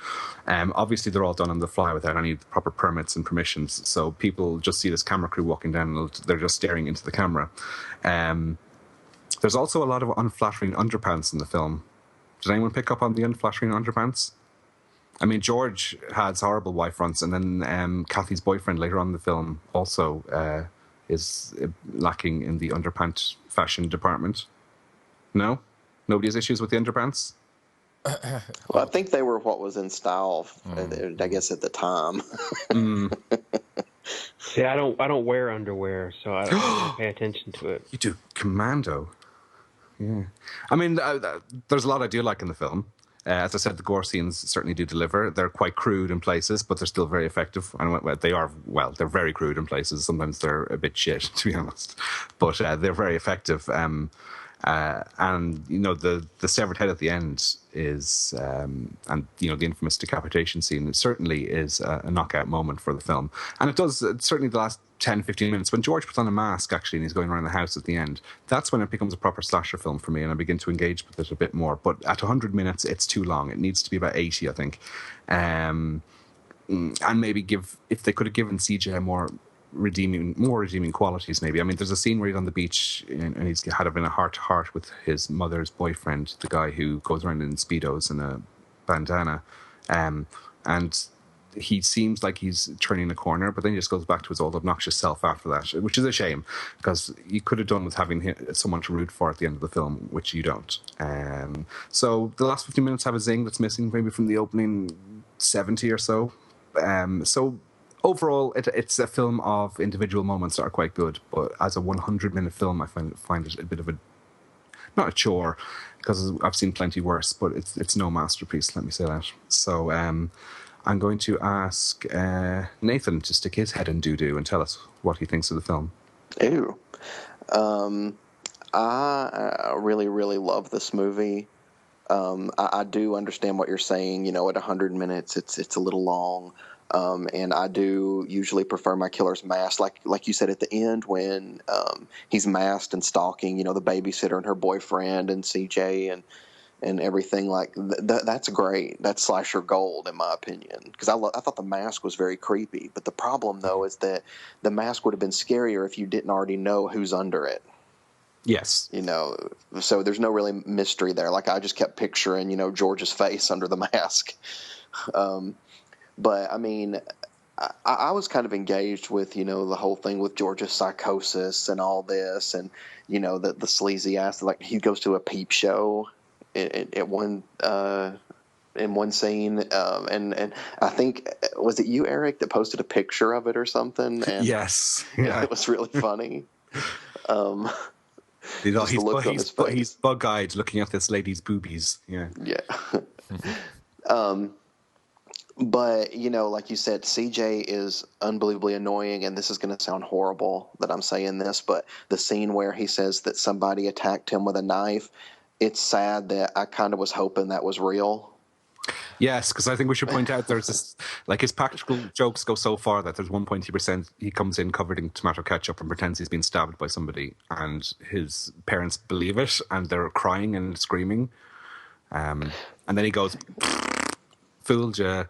S11: Obviously, they're all done on the fly without any proper permits and permissions, so people just see this camera crew walking down and they're just staring into the camera. There's also a lot of unflattering underpants in the film. Did anyone pick up on the unflattering underpants? I mean, George has horrible Y fronts, and then Kathy's boyfriend later on in the film also is lacking in the underpant fashion department. No? Nobody has issues with the underpants?
S12: Well, I think they were what was in style, I guess, at the time.
S13: See, I don't wear underwear, so I don't pay attention to it.
S11: You do commando. Yeah. I mean, there's a lot I do like in the film. As I said, the gore scenes certainly do deliver. They're quite crude in places, but they're still very effective. And they're very crude in places. Sometimes they're a bit shit, to be honest. But they're very effective. And the severed head at the end is, and the infamous decapitation scene, it certainly is a knockout moment for the film. And it does, certainly the last 10-15 minutes, when George puts on a mask actually and he's going around the house at the end, that's when it becomes a proper slasher film for me, and I begin to engage with it a bit more. But at 100 minutes it's too long. It needs to be about 80, I think. And maybe if they could have given CJ more redeeming qualities, maybe. I mean, there's a scene where he's on the beach and he's had a heart-to-heart with his mother's boyfriend, the guy who goes around in Speedos and a bandana, and he seems like he's turning a corner, but then he just goes back to his old obnoxious self after that, which is a shame, because you could have done with having someone to root for at the end of the film, which you don't. So the last 15 minutes have a zing that's missing maybe from the opening 70 or so. So overall, it's a film of individual moments that are quite good, but as a 100-minute film, I find it a bit of not a chore, because I've seen plenty worse, but it's no masterpiece, let me say that. So I'm going to ask Nathan to stick his head in doo-doo and tell us what he thinks of the film.
S12: Ew. I really, really love this movie. I do understand what you're saying. At 100 minutes, it's a little long. And I do usually prefer my killer's masked, like you said at the end when he's masked and stalking, the babysitter and her boyfriend and CJ and everything. Like that's great. That's slasher gold in my opinion, because I thought the mask was very creepy. But the problem though is that the mask would have been scarier if you didn't already know who's under it.
S11: Yes.
S12: So there's no really mystery there. Like I just kept picturing, George's face under the mask. But I mean, I was kind of engaged with, the whole thing with George's psychosis and all this, and the sleazy ass. Like he goes to a peep show in one scene, and I think was it you, Erik, that posted a picture of it or something? And,
S11: yes, yeah.
S12: It was really funny.
S11: He's bug-eyed looking at this lady's boobies. Yeah.
S12: But, like you said, CJ is unbelievably annoying, and this is going to sound horrible that I'm saying this, but the scene where he says that somebody attacked him with a knife, it's sad that I kind of was hoping that was real.
S11: Yes, because I think we should point out there's this, like his practical jokes go so far that there's one point he comes in covered in tomato ketchup and pretends he's been stabbed by somebody, and his parents believe it, and they're crying and screaming. And then he goes, fooled ya.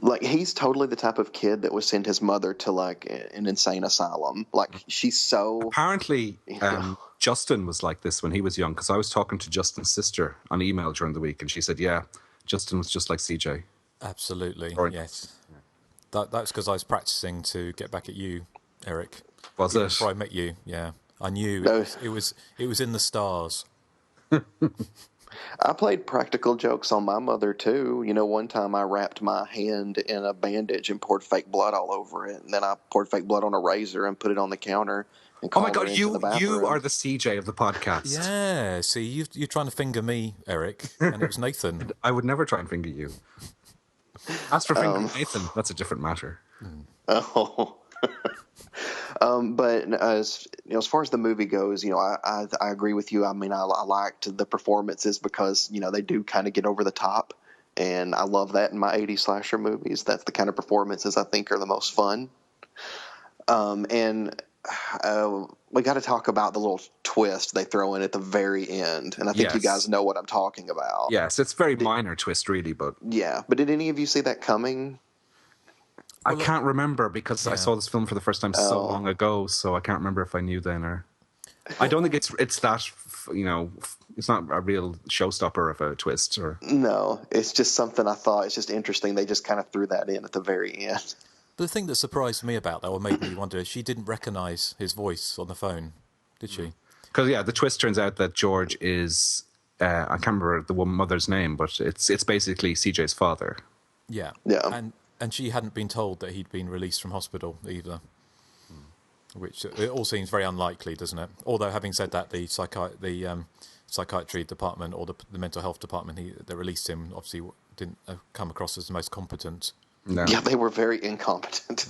S12: Like, he's totally the type of kid that would send his mother to, like, an insane asylum. Like, she's so...
S11: Apparently, Justin was like this when he was young, because I was talking to Justin's sister on email during the week, and she said, yeah, Justin was just like CJ.
S10: Absolutely, yes. That's because I was practicing to get back at you, Erik.
S11: Was it?
S10: Before I met you, yeah. I knew it was in the stars.
S12: I played practical jokes on my mother too. You know, one time I wrapped my hand in a bandage and poured fake blood all over it, and then I poured fake blood on a razor and put it on the counter and
S11: Oh my
S12: called her
S11: God,
S12: into the bathroom.
S11: you are the CJ of the podcast.
S10: Yeah, see, you're trying to finger me, Eric, and it was Nathan.
S11: I would never try and finger you. As for fingering Nathan, that's a different matter.
S12: Oh. But as far as the movie goes, I agree with you. I mean, I liked the performances because they do kind of get over the top, and I love that in my 80s slasher movies. That's the kind of performances I think are the most fun. And we got to talk about the little twist they throw in at the very end, and I think you guys know what I'm talking about.
S11: Yes, it's a very minor twist, really, but
S12: yeah. But did any of you see that coming?
S11: I can't remember because I saw this film for the first time so long ago, so I can't remember if I knew then or. I don't think it's that it's not a real showstopper of a twist or.
S12: No, it's just something I thought it's just interesting. They just kind of threw that in at the very end.
S10: But the thing that surprised me about that, or made me wonder, is she didn't recognise his voice on the phone, did she?
S11: Because the twist turns out that George is I can't remember the mother's name, but it's basically CJ's father.
S10: Yeah. And she hadn't been told that he'd been released from hospital either, which it all seems very unlikely, doesn't it? Although, having said that, the psychiatry department or the mental health department that released him obviously didn't come across as the most competent.
S11: No.
S12: Yeah, they were very incompetent.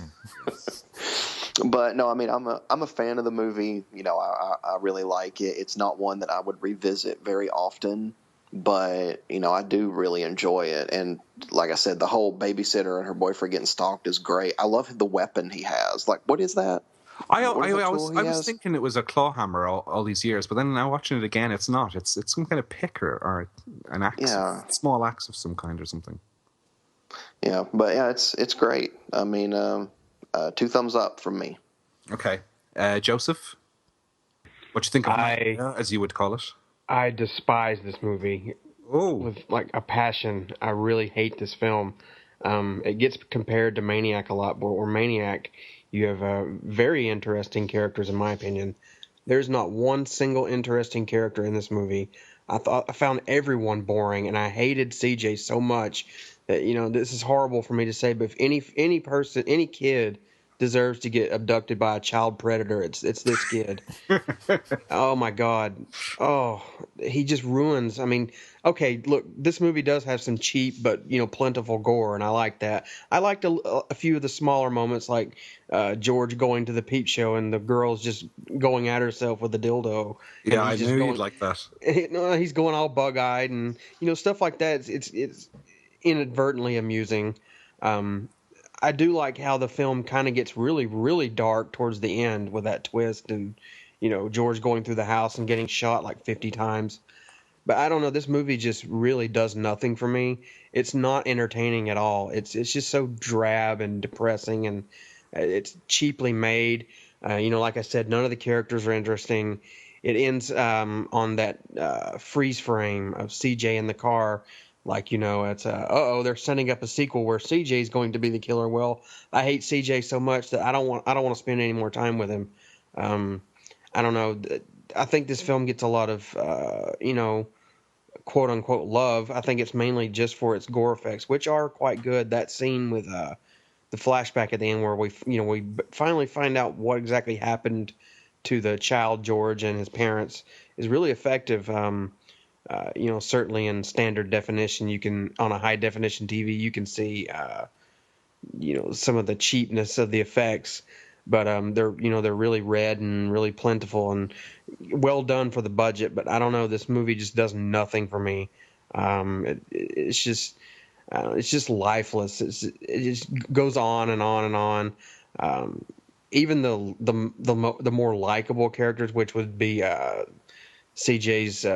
S12: But no, I mean, I'm a fan of the movie. I really like it. It's not one that I would revisit very often, but I do really enjoy it. And like I said, the whole babysitter and her boyfriend getting stalked is great. I love the weapon he has. Like, what is that?
S11: I was thinking it was a claw hammer all these years, but then now watching it again, it's not. It's some kind of pick or an axe, small axe of some kind or something.
S12: Yeah, but yeah, it's great. I mean, 2 thumbs up from me.
S11: Okay, Joseph, what you think of Hysteria, as you would call it?
S13: I despise this movie. With like a passion. I really hate this film. It gets compared to Maniac a lot, but where Maniac, you have very interesting characters, in my opinion. There's not one single interesting character in this movie. I found everyone boring, and I hated CJ so much that this is horrible for me to say, but if any person, any kid deserves to get abducted by a child predator, it's this kid. Oh my God. Oh, he just ruins. I mean, okay, look, this movie does have some cheap but plentiful gore, and I like that. I liked a few of the smaller moments, like George going to the peep show and the girl's just going at herself with a dildo.
S11: Yeah, I knew you'd like that.
S13: He's going all bug-eyed and stuff like that. It's inadvertently amusing. I do like how the film kind of gets really, really dark towards the end with that twist and, George going through the house and getting shot like 50 times. But I don't know, this movie just really does nothing for me. It's not entertaining at all. It's just so drab and depressing, and it's cheaply made. Like I said, none of the characters are interesting. It ends on that freeze frame of CJ in the car. Like, it's they're setting up a sequel where CJ is going to be the killer. Well, I hate CJ so much that I don't want to spend any more time with him. I don't know. I think this film gets a lot of, quote unquote love. I think it's mainly just for its gore effects, which are quite good. That scene with the flashback at the end where we finally find out what exactly happened to the child George and his parents is really effective. Certainly in standard definition, you can, on a high definition TV, you can see, some of the cheapness of the effects, but they're really red and really plentiful and well done for the budget. But I don't know, this movie just does nothing for me. It's just lifeless. It just goes on and on and on. Even the more likable characters, which would be CJ's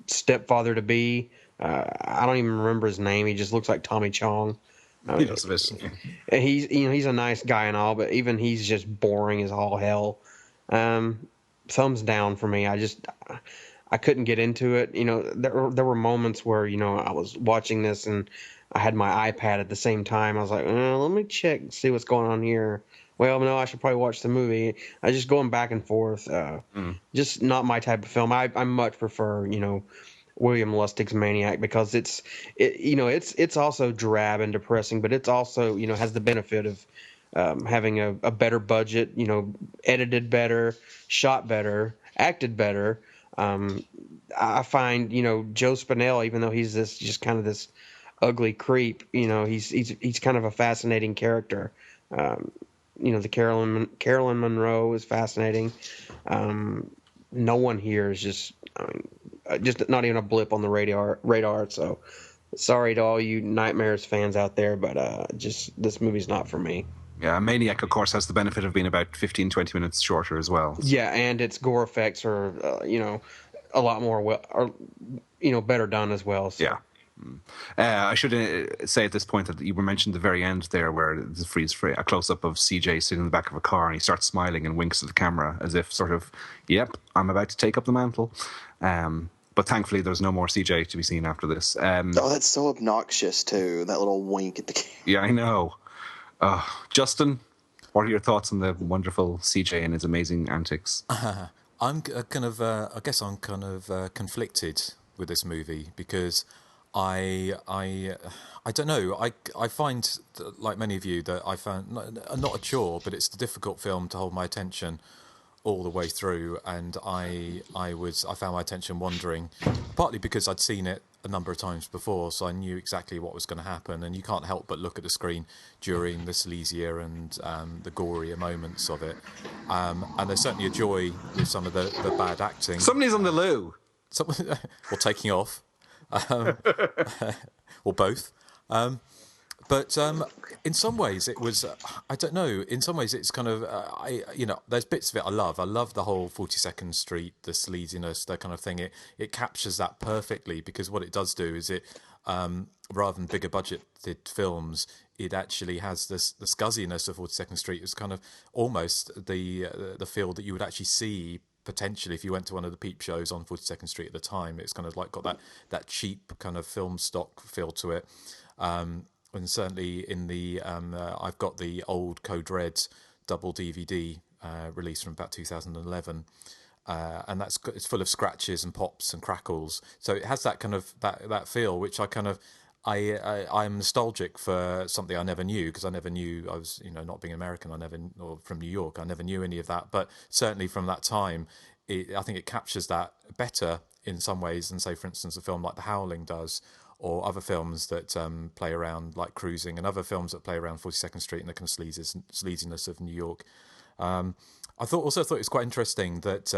S13: stepfather to be. I don't even remember his name. He just looks like Tommy Chong.
S11: He does this.
S13: He's a nice guy and all, but even he's just boring as all hell. Thumbs down for me. I couldn't get into it. There were moments where I was watching this and I had my iPad at the same time. I was like, let me check and see what's going on here. well, no, I should probably watch the movie. I just going back and forth. Just not my type of film. I much prefer, William Lustig's Maniac, because it's also drab and depressing, but it's also, has the benefit of having a better budget, edited better, shot better, acted better. I find, Joe Spinell, even though he's this ugly creep, he's kind of a fascinating character. The Carolyn Monroe is fascinating. No one here is just not even a blip on the radar. So sorry to all you Nightmares fans out there, but this movie's not for me.
S11: Yeah, Maniac, of course, has the benefit of being about 15, 20 minutes shorter as well.
S13: Yeah, and its gore effects are, a lot more better done as well. So.
S11: Yeah. I should say at this point that you were mentioned at the very end there, where the freeze frame, a close up of CJ sitting in the back of a car, and he starts smiling and winks at the camera as if sort of, yep, I'm about to take up the mantle. But thankfully, there's no more CJ to be seen after this.
S12: That's so obnoxious too. That little wink at the camera.
S11: Yeah, I know. Justin, what are your thoughts on the wonderful CJ and his amazing antics?
S10: I'm kind of conflicted with this movie, because I don't know. I find, like many of you, that I found not a chore, but it's a difficult film to hold my attention all the way through, and I found my attention wandering, partly because I'd seen it a number of times before, so I knew exactly what was going to happen, and you can't help but look at the screen during the sleazier and the gorier moments of it, and there's certainly a joy with some of the bad acting.
S11: Somebody's on the loo.
S10: Or taking off. Or both. But in some ways it was, I don't know, in some ways it's kind of, there's bits of it I love. I love the whole 42nd Street, the sleaziness, that kind of thing. It captures that perfectly, because what it does do is it, rather than bigger budgeted films, it actually has the scuzziness of 42nd Street. It's kind of almost the feel that you would actually see potentially if you went to one of the peep shows on 42nd Street at the time. It's kind of like got that cheap kind of film stock feel to it. And certainly in the I've got the old Code Red double DVD release from about 2011, and it's full of scratches and pops and crackles. So it has that kind of that feel, which I'm nostalgic for something I never knew, because I never knew, I was, not being American, or from New York, I never knew any of that. But certainly from that time, I think it captures that better in some ways than, say, for instance, a film like The Howling does, or other films that play around, like Cruising, and other films that play around 42nd Street and the kind of sleaziness of New York. I also thought it was quite interesting that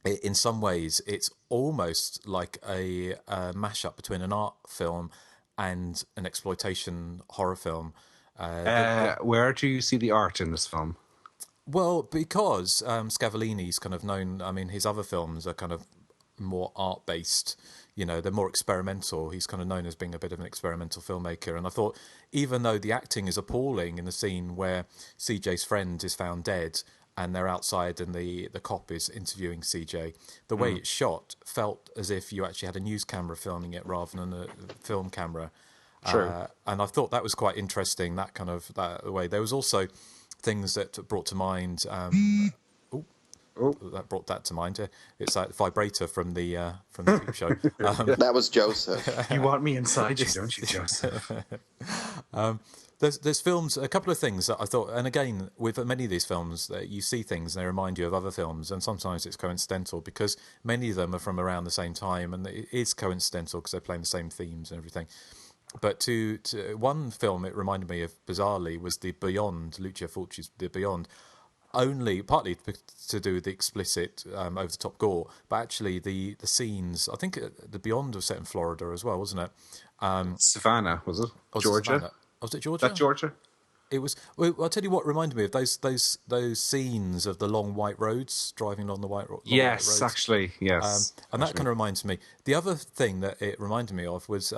S10: in some ways it's almost like a mashup between an art film and an exploitation horror film.
S11: Where do you see the art in this film?
S10: Well, because Scavellini's kind of known, his other films are kind of more art-based, they're more experimental. He's kind of known as being a bit of an experimental filmmaker. And I thought, even though the acting is appalling in the scene where CJ's friend is found dead and they're outside and the cop is interviewing CJ, the way it's shot felt as if you actually had a news camera filming it rather than a film camera.
S11: Sure.
S10: And I thought that was quite interesting, that way. There was also things that brought to mind... that brought that to mind. It's that vibrator from the Peep Show.
S12: That was Joseph.
S11: You want me inside you, don't you, Joseph?
S10: There's films, a couple of things that I thought, and again, with many of these films, you see things and they remind you of other films, and sometimes it's coincidental because many of them are from around the same time, and it is coincidental because they're playing the same themes and everything. But to one film it reminded me of, bizarrely, was The Beyond, Lucio Fulci's The Beyond. Only partly to do with the explicit over-the-top gore, but actually the scenes, I think The Beyond was set in Florida as well, wasn't it?
S11: Savannah, was it? Georgia?
S10: Was it Georgia?
S11: That Georgia?
S10: It was. Well, I'll tell you what reminded me of those scenes of the long white roads, driving on the white roads.
S11: Yes, actually, yes.
S10: And that kind of reminds me. The other thing that it reminded me of was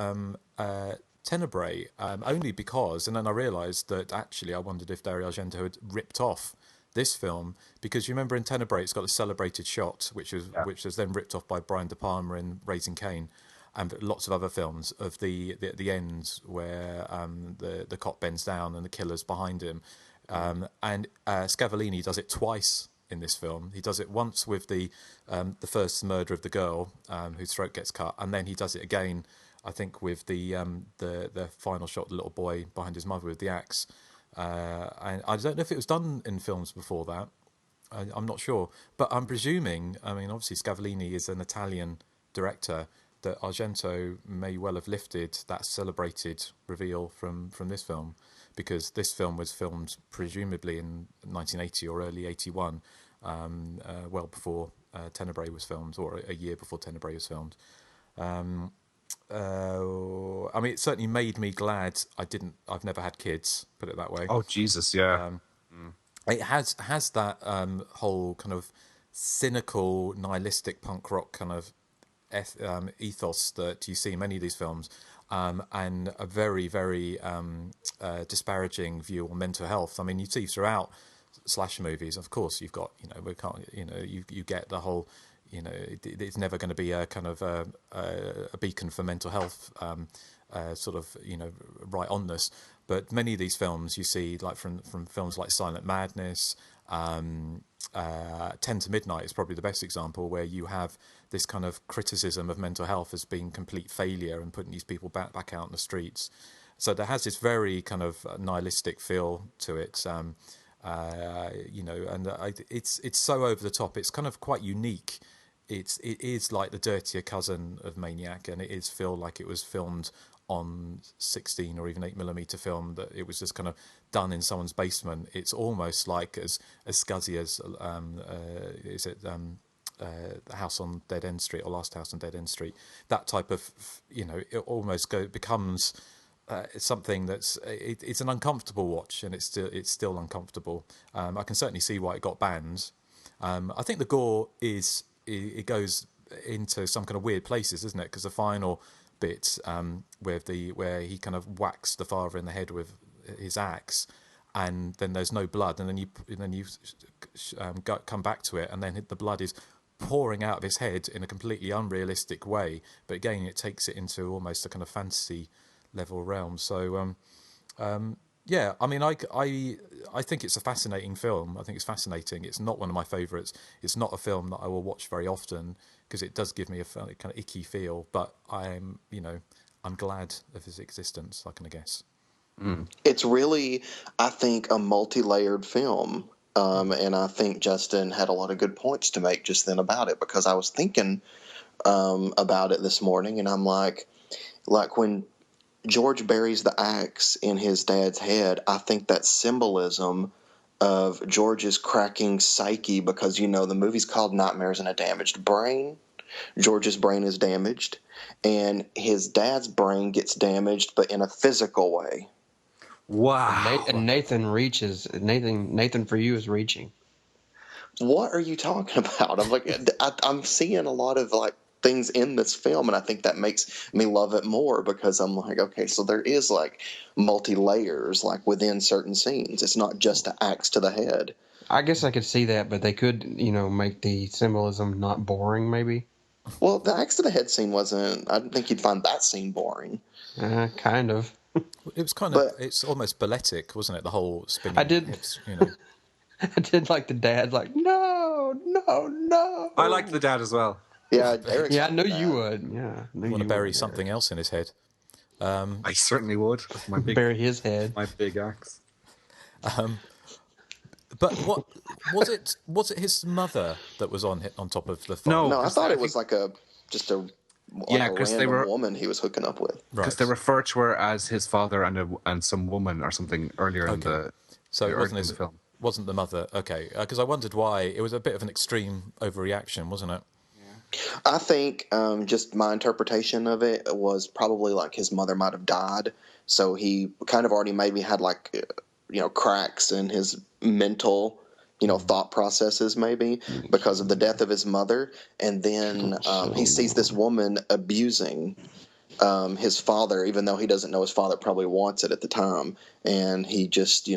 S10: Tenebrae, only because, and then I realised that actually I wondered if Dario Argento had ripped off this film, because you remember in Tenebrae it's got a celebrated shot which was then ripped off by Brian De Palma in Raising Cain, and lots of other films of the end where the cop bends down and the killer's behind him. And Scavellini does it twice in this film. He does it once with the first murder of the girl whose throat gets cut, and then he does it again, I think, with the final shot of the little boy behind his mother with the axe. And I don't know if it was done in films before that. I'm not sure, but I'm presuming. I mean, obviously Scavellini is an Italian director, that Argento may well have lifted that celebrated reveal from this film, because this film was filmed presumably in 1980 or early 81, well before Tenebrae was filmed, or a year before Tenebrae was filmed. I mean, it certainly made me glad I've never had kids, put it that way.
S11: Oh, Jesus, yeah.
S10: It has that whole kind of cynical, nihilistic punk rock kind of ethos that you see in many of these films, and a very, very disparaging view on mental health. I mean, you see throughout slasher movies, of course, you've got, you get the whole, it's never going to be a kind of a beacon for mental health, sort of, right onness. But many of these films you see, like from films like Silent Madness, 10 to Midnight is probably the best example, where you have this kind of criticism of mental health as being complete failure and putting these people back out in the streets. So there has this very kind of nihilistic feel to it, and it's so over the top. It's kind of quite unique. It is like the dirtier cousin of Maniac, and it is feel like it was filmed on 16 or even 8mm film, that it was just kind of done in someone's basement. It's almost like as scuzzy as the House on Dead End Street, or Last House on Dead End Street. That type of, it almost becomes something that's it's an uncomfortable watch, and it's still uncomfortable. I can certainly see why it got banned. I think the gore it goes into some kind of weird places, isn't it? Because the final bit where he kind of whacks the father in the head with his axe, and then there's no blood, and then you come back to it, and then the blood is pouring out of his head in a completely unrealistic way. But again, it takes it into almost a kind of fantasy level realm. So yeah, I mean, I think it's a fascinating film. I think it's fascinating. It's not one of my favourites. It's not a film that I will watch very often, because it does give me a kind of icky feel. But I'm glad of his existence, I can guess.
S12: It's really, I think, a multi-layered film. And I think Justin had a lot of good points to make just then about it, because I was thinking about it this morning, and I'm like when George buries the axe in his dad's head, I think that symbolism of George's cracking psyche, because, the movie's called Nightmares and a Damaged Brain. George's brain is damaged, and his dad's brain gets damaged, but in a physical way.
S11: Wow.
S13: And Nathan for you is reaching.
S12: What are you talking about? I'm like, I'm seeing a lot of things in this film, and I think that makes me love it more, because I'm like, okay, so there is multi layers within certain scenes. It's not just an axe to the head.
S13: I guess I could see that, but they could, make the symbolism not boring, maybe.
S12: Well, the axe to the head scene wasn't. I didn't think you'd find that scene boring.
S13: Kind of.
S10: It was kind of. It's almost balletic, wasn't it? The whole spinning.
S13: I did.
S10: Hips,
S13: I did like the dad, no.
S11: I liked the dad as well.
S12: Yeah, Erik.
S13: Yeah, I know you would. Yeah,
S10: you want to bury something else in his head.
S11: I certainly would.
S13: Bury his head.
S11: My big axe.
S10: But what was it? Was it his mother that was on top of the fire?
S12: No, I thought it was just a random woman he was hooking up with.
S11: Because they refer to her as his father and some woman or something earlier in the.
S10: So it wasn't
S11: the film.
S10: Wasn't the mother? Okay, because I wondered why. It was a bit of an extreme overreaction, wasn't it?
S12: I think just my interpretation of it was probably his mother might have died, so he kind of already maybe had cracks in his mental thought processes, maybe because of the death of his mother, and then he sees this woman abusing his father, even though he doesn't know his father probably wants it at the time, and he just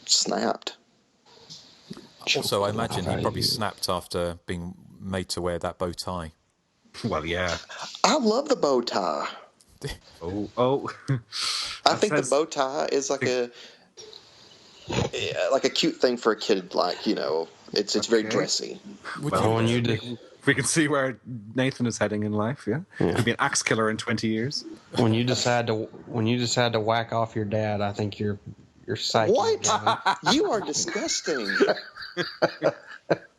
S12: snapped.
S10: Also, I imagine he probably snapped after being made to wear that bow tie.
S11: Well, yeah.
S12: I love the bow tie.
S11: Oh.
S12: I think the bow tie is like a cute thing for a kid. Like, it's very dressy.
S11: We can see where Nathan is heading in life. Yeah, he'll be an axe killer in 20 years.
S13: When you decide to whack off your dad, I think you're psycho.
S12: What? You are disgusting.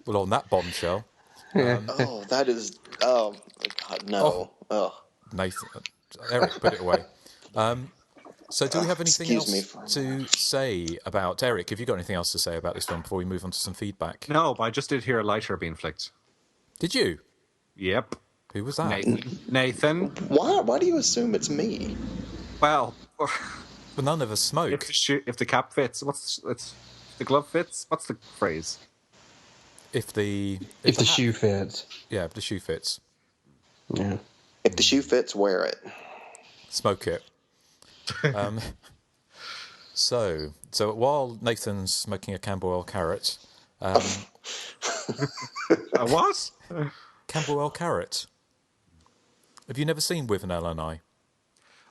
S10: Well, on that bombshell.
S12: That is. Oh God, no. Oh.
S10: Nathan, Eric, put it away. So, do we have anything else to say about Eric? Have you got anything else to say about this film before we move on to some feedback?
S11: No, but I just did hear a lighter being flicked.
S10: Did you?
S11: Yep.
S10: Who was that?
S11: Nathan.
S12: Why do you assume it's me?
S11: Well,
S10: none of us smoke.
S11: If the cap fits, if the glove fits, what's the phrase?
S10: If the
S13: shoe fits.
S10: Yeah, if the shoe fits.
S13: Yeah.
S12: If the shoe fits, wear it.
S10: Smoke it. So while Nathan's smoking a Camberwell carrot,
S11: a what?
S10: Camberwell carrot. Have you never seen With an L and I?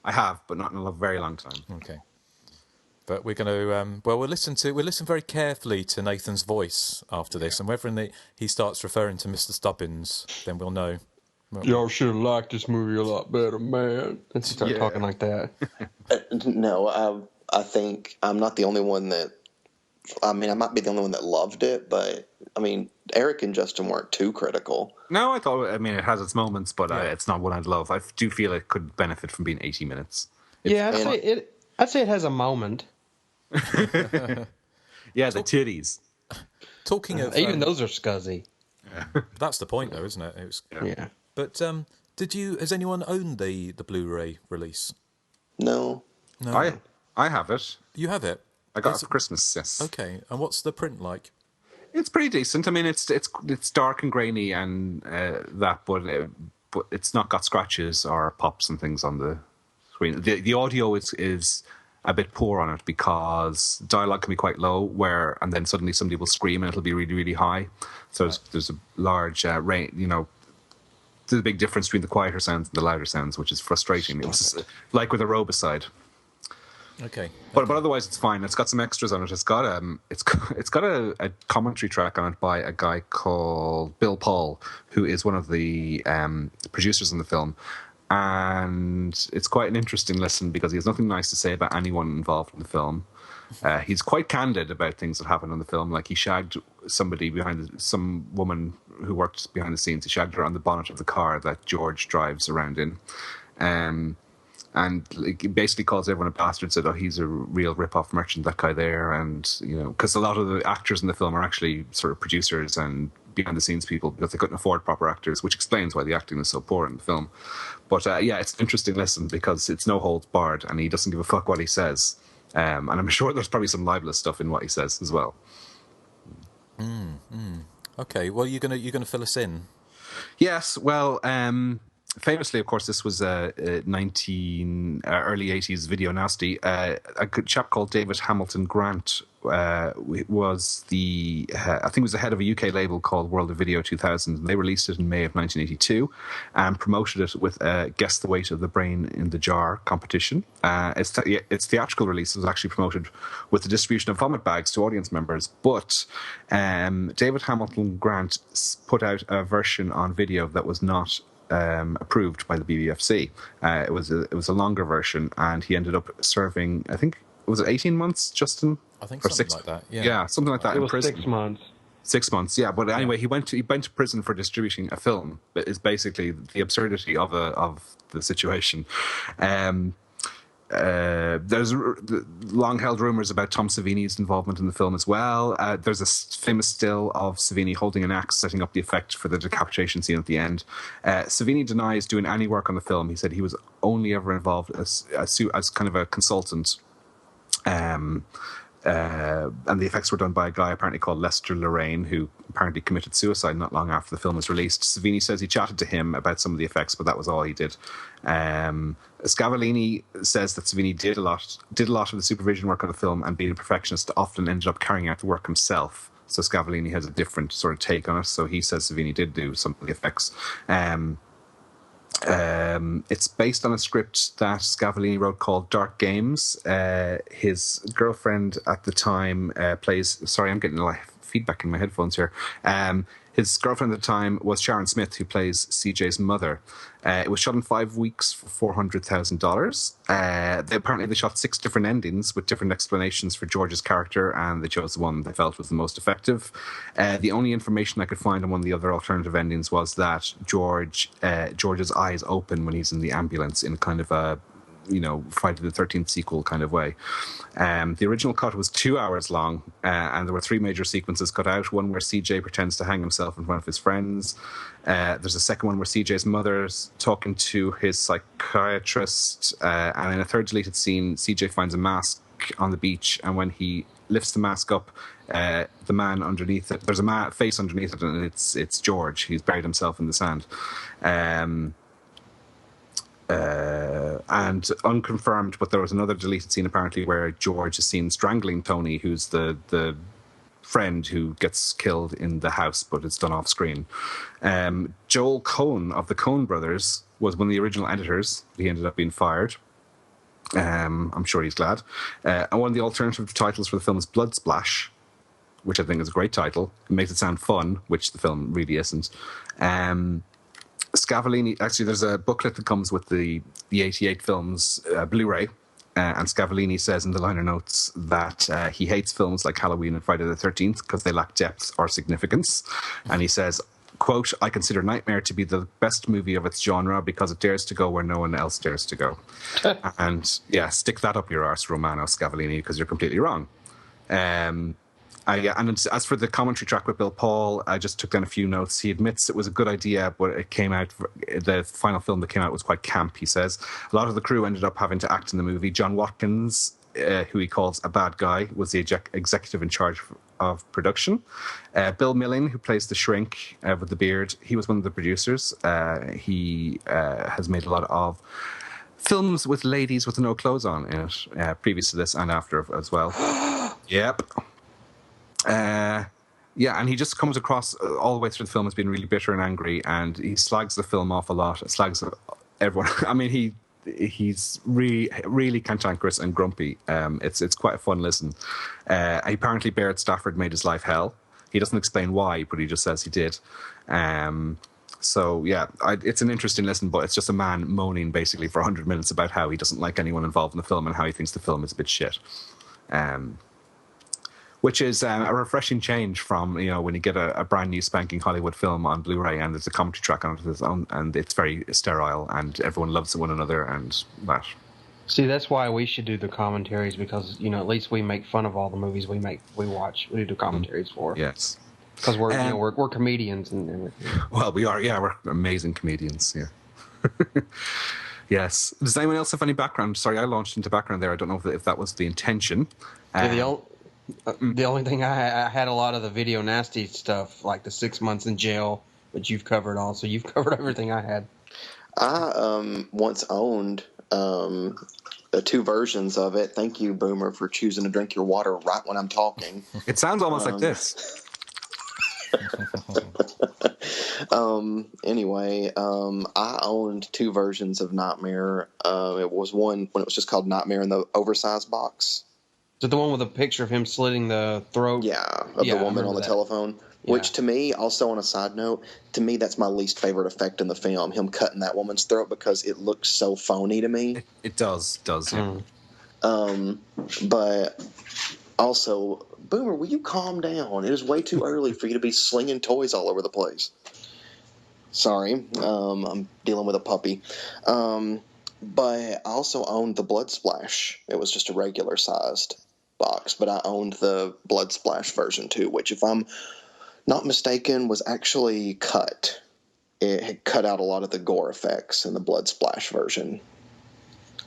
S11: I have, but not in a very long time.
S10: Okay. But we're going to we'll listen very carefully to Nathan's voice after this, and whether he starts referring to Mr. Stubbins, then we'll know.
S13: Y'all should have liked this movie a lot better, man. And start talking like that.
S12: No, I think I'm not the only one that. I mean, I might be the only one that loved it, but I mean, Erik and Justin weren't too critical.
S11: No, I it has its moments, but it's not one I'd love. I do feel it could benefit from being 80 minutes.
S13: I'd say it has a moment.
S11: Yeah, the titties.
S10: Talking of
S13: even those are scuzzy.
S10: Yeah. That's the point, though, isn't it? It was,
S13: yeah.
S10: But has anyone owned the Blu-ray release?
S12: No.
S11: I have it.
S10: You have it?
S11: I got it for Christmas. Yes.
S10: Okay. And what's the print like?
S11: It's pretty decent. I mean, it's dark and grainy and but it's not got scratches or pops and things on the screen. The audio is a bit poor on it because dialogue can be quite low, and then suddenly somebody will scream and it'll be really, really high. So there's a large range, there's a big difference between the quieter sounds and the louder sounds, which is frustrating. It was like with a Robicide.
S10: Okay.
S11: But otherwise it's fine. It's got some extras on it. It's got a commentary track on it by a guy called Bill Paul, who is one of the producers in the film. And it's quite an interesting listen because he has nothing nice to say about anyone involved in the film. He's quite candid about things that happened in the film. Like he shagged some woman who worked behind the scenes. He shagged her on the bonnet of the car that George drives around in. And he basically calls everyone a bastard, said, he's a real rip-off merchant, that guy there. And, because a lot of the actors in the film are actually sort of producers and behind-the-scenes people because they couldn't afford proper actors, which explains why the acting is so poor in the film. But, it's an interesting listen because it's no holds barred and he doesn't give a fuck what he says. And I'm sure there's probably some libelous stuff in what he says as well.
S10: Okay, well, you're gonna fill us in.
S11: Yes, well, famously, of course, this was early 80s video nasty. A good chap called David Hamilton Grant was the head of a UK label called World of Video 2000. They released it in May of 1982 and promoted it with Guess the Weight of the Brain in the Jar competition. Its theatrical release was actually promoted with the distribution of vomit bags to audience members, but David Hamilton Grant put out a version on video that was not approved by the BBFC. It was a longer version, and he ended up serving, I think, was it 18 months, Justin?
S10: I think something like that.
S11: Yeah, something like that.
S13: It was
S11: prison.
S13: 6 months.
S11: 6 months, yeah. But anyway, he went to prison for distributing a film. That is basically the absurdity of the situation. There's long-held rumors about Tom Savini's involvement in the film as well. There's a famous still of Savini holding an axe, setting up the effect for the decapitation scene at the end. Savini denies doing any work on the film. He said he was only ever involved as kind of a consultant. And the effects were done by a guy apparently called Lester Lorraine, who apparently committed suicide not long after the film was released. Savini says he chatted to him about some of the effects, but that was all he did. Scavallini says that Savini did a lot of the supervision work on the film, and being a perfectionist, often ended up carrying out the work himself. So Scavallini has a different sort of take on it. So he says Savini did do some of the effects. It's based on a script that Scavellini wrote called Dark Games. His girlfriend at the time plays... Sorry, I'm getting a lot of feedback in my headphones here. His girlfriend at the time was Sharon Smith, who plays CJ's mother. It was shot in 5 weeks for $400,000. Apparently, they shot 6 different endings with different explanations for George's character, and they chose the one they felt was the most effective. The only information I could find on one of the other alternative endings was that George's eyes open when he's in the ambulance in kind of a Friday the 13th sequel kind of way. The original cut was 2 hours long, and there were 3 major sequences cut out. One where CJ pretends to hang himself in front of his friends. There's a second one where CJ's mother's talking to his psychiatrist, and in a third deleted scene, CJ finds a mask on the beach, and when he lifts the mask up, the man underneath it, there's a face underneath it, and it's George. He's buried himself in the sand. And unconfirmed, but there was another deleted scene apparently where George is seen strangling Tony, who's the friend who gets killed in the house, but it's done off screen. Joel Coen of the Coen brothers was one of the original editors. He ended up being fired. I'm sure he's glad. And one of the alternative titles for the film is Blood Splash, which I think is a great title. It makes it sound fun, which the film really isn't. Scavellini, actually, there's a booklet that comes with the 88 films Blu-ray, and Scavellini says in the liner notes that he hates films like Halloween and Friday the 13th because they lack depth or significance. And he says, quote, "I consider Nightmare to be the best movie of its genre because it dares to go where no one else dares to go." And yeah, stick that up your arse, Romano Scavellini, because you're completely wrong. And as for the commentary track with Bill Paul, I just took down a few notes. He admits it was a good idea, but the final film that came out was quite camp, he says. A lot of the crew ended up having to act in the movie. John Watkins, who he calls a bad guy, was the executive in charge of production. Bill Milling, who plays the shrink with the beard, he was one of the producers. He has made a lot of films with ladies with no clothes on in it, previous to this and after as well. Yep. And he just comes across all the way through the film as being really bitter and angry, and he slags the film off a lot, slags everyone. I mean, he's really, really cantankerous and grumpy. It's quite a fun listen. Apparently, Baird Stafford made his life hell. He doesn't explain why, but he just says he did. It's an interesting listen, but it's just a man moaning basically for 100 minutes about how he doesn't like anyone involved in the film and how he thinks the film is a bit shit. Which is a refreshing change from, when you get a brand new spanking Hollywood film on Blu-ray and there's a commentary track on it of its own, and it's very sterile and everyone loves one another and that.
S13: See, that's why we should do the commentaries, because, at least we make fun of all the movies we watch. We do commentaries for.
S11: Yes.
S13: Because we're comedians and everything.
S11: Well, we are. Yeah, we're amazing comedians. Yeah. Yes. Does anyone else have any background? Sorry, I launched into background there. I don't know if that was the intention.
S13: The only thing I had a lot of the video nasty stuff, like the 6 months in jail, but you've covered all, so you've covered everything I had.
S12: I once owned 2 versions of it. Thank you, Boomer, for choosing to drink your water right when I'm talking.
S11: It sounds almost like this.
S12: Anyway, I owned 2 versions of Nightmare. It was one when it was just called Nightmare in the oversized box.
S13: Is it the one with a picture of him slitting the throat?
S12: Of the woman on the telephone. Yeah. Which, to me, also on a side note, to me that's my least favorite effect in the film, him cutting that woman's throat, because it looks so phony to me.
S11: It does, yeah.
S12: But also, Boomer, will you calm down? It is way too early for you to be slinging toys all over the place. Sorry, I'm dealing with a puppy. But I also owned the Blood Splash. It was just a regular sized box, but I owned the Blood Splash version too, which, if I'm not mistaken, was actually cut. It had cut out a lot of the gore effects in the Blood Splash version.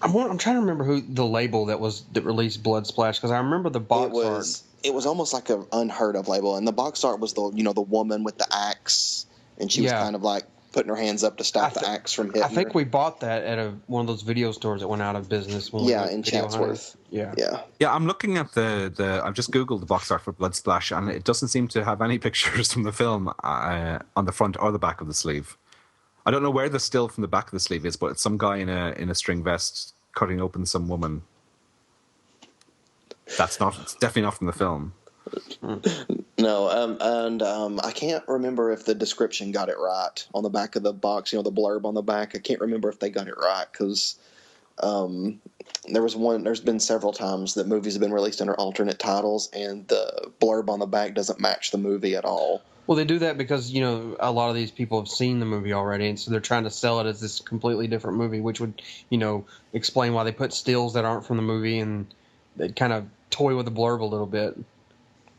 S13: I'm trying to remember who the label that released Blood Splash, because I remember the box art.
S12: It was almost like an unheard of label, and the box art was the woman with the axe, and she was kind of like putting her hands up to stop the axe from hitting.
S13: I think we bought that at one of those video stores that went out of business.
S12: In Chatsworth.
S13: Yeah.
S11: I'm looking at I've just Googled the box art for Blood Splash, and it doesn't seem to have any pictures from the film on the front or the back of the sleeve. I don't know where the still from the back of the sleeve is, but it's some guy in a string vest cutting open some woman. It's definitely not from the film.
S12: No, and I can't remember if the description got it right on the back of the box. The blurb on the back. I can't remember if they got it right because there's been several times that movies have been released under alternate titles, and the blurb on the back doesn't match the movie at all.
S13: Well, they do that because, a lot of these people have seen the movie already, and so they're trying to sell it as this completely different movie, which would, explain why they put stills that aren't from the movie, and they kind of toy with the blurb a little bit.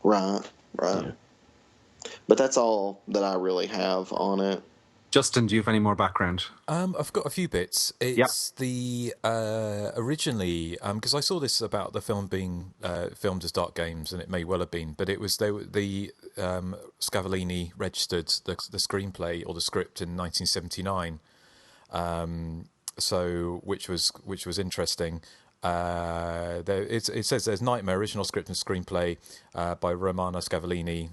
S12: Right. Yeah. But that's all that I really have on it.
S11: Justin, do you have any more background?
S10: I've got a few bits. It's the originally because I saw this about the film being filmed as Dark Games, and it may well have been, but it was the Scavellini registered the screenplay or the script in 1979, so which was interesting. It says there's Nightmare, original script and screenplay by Romano Scavellini.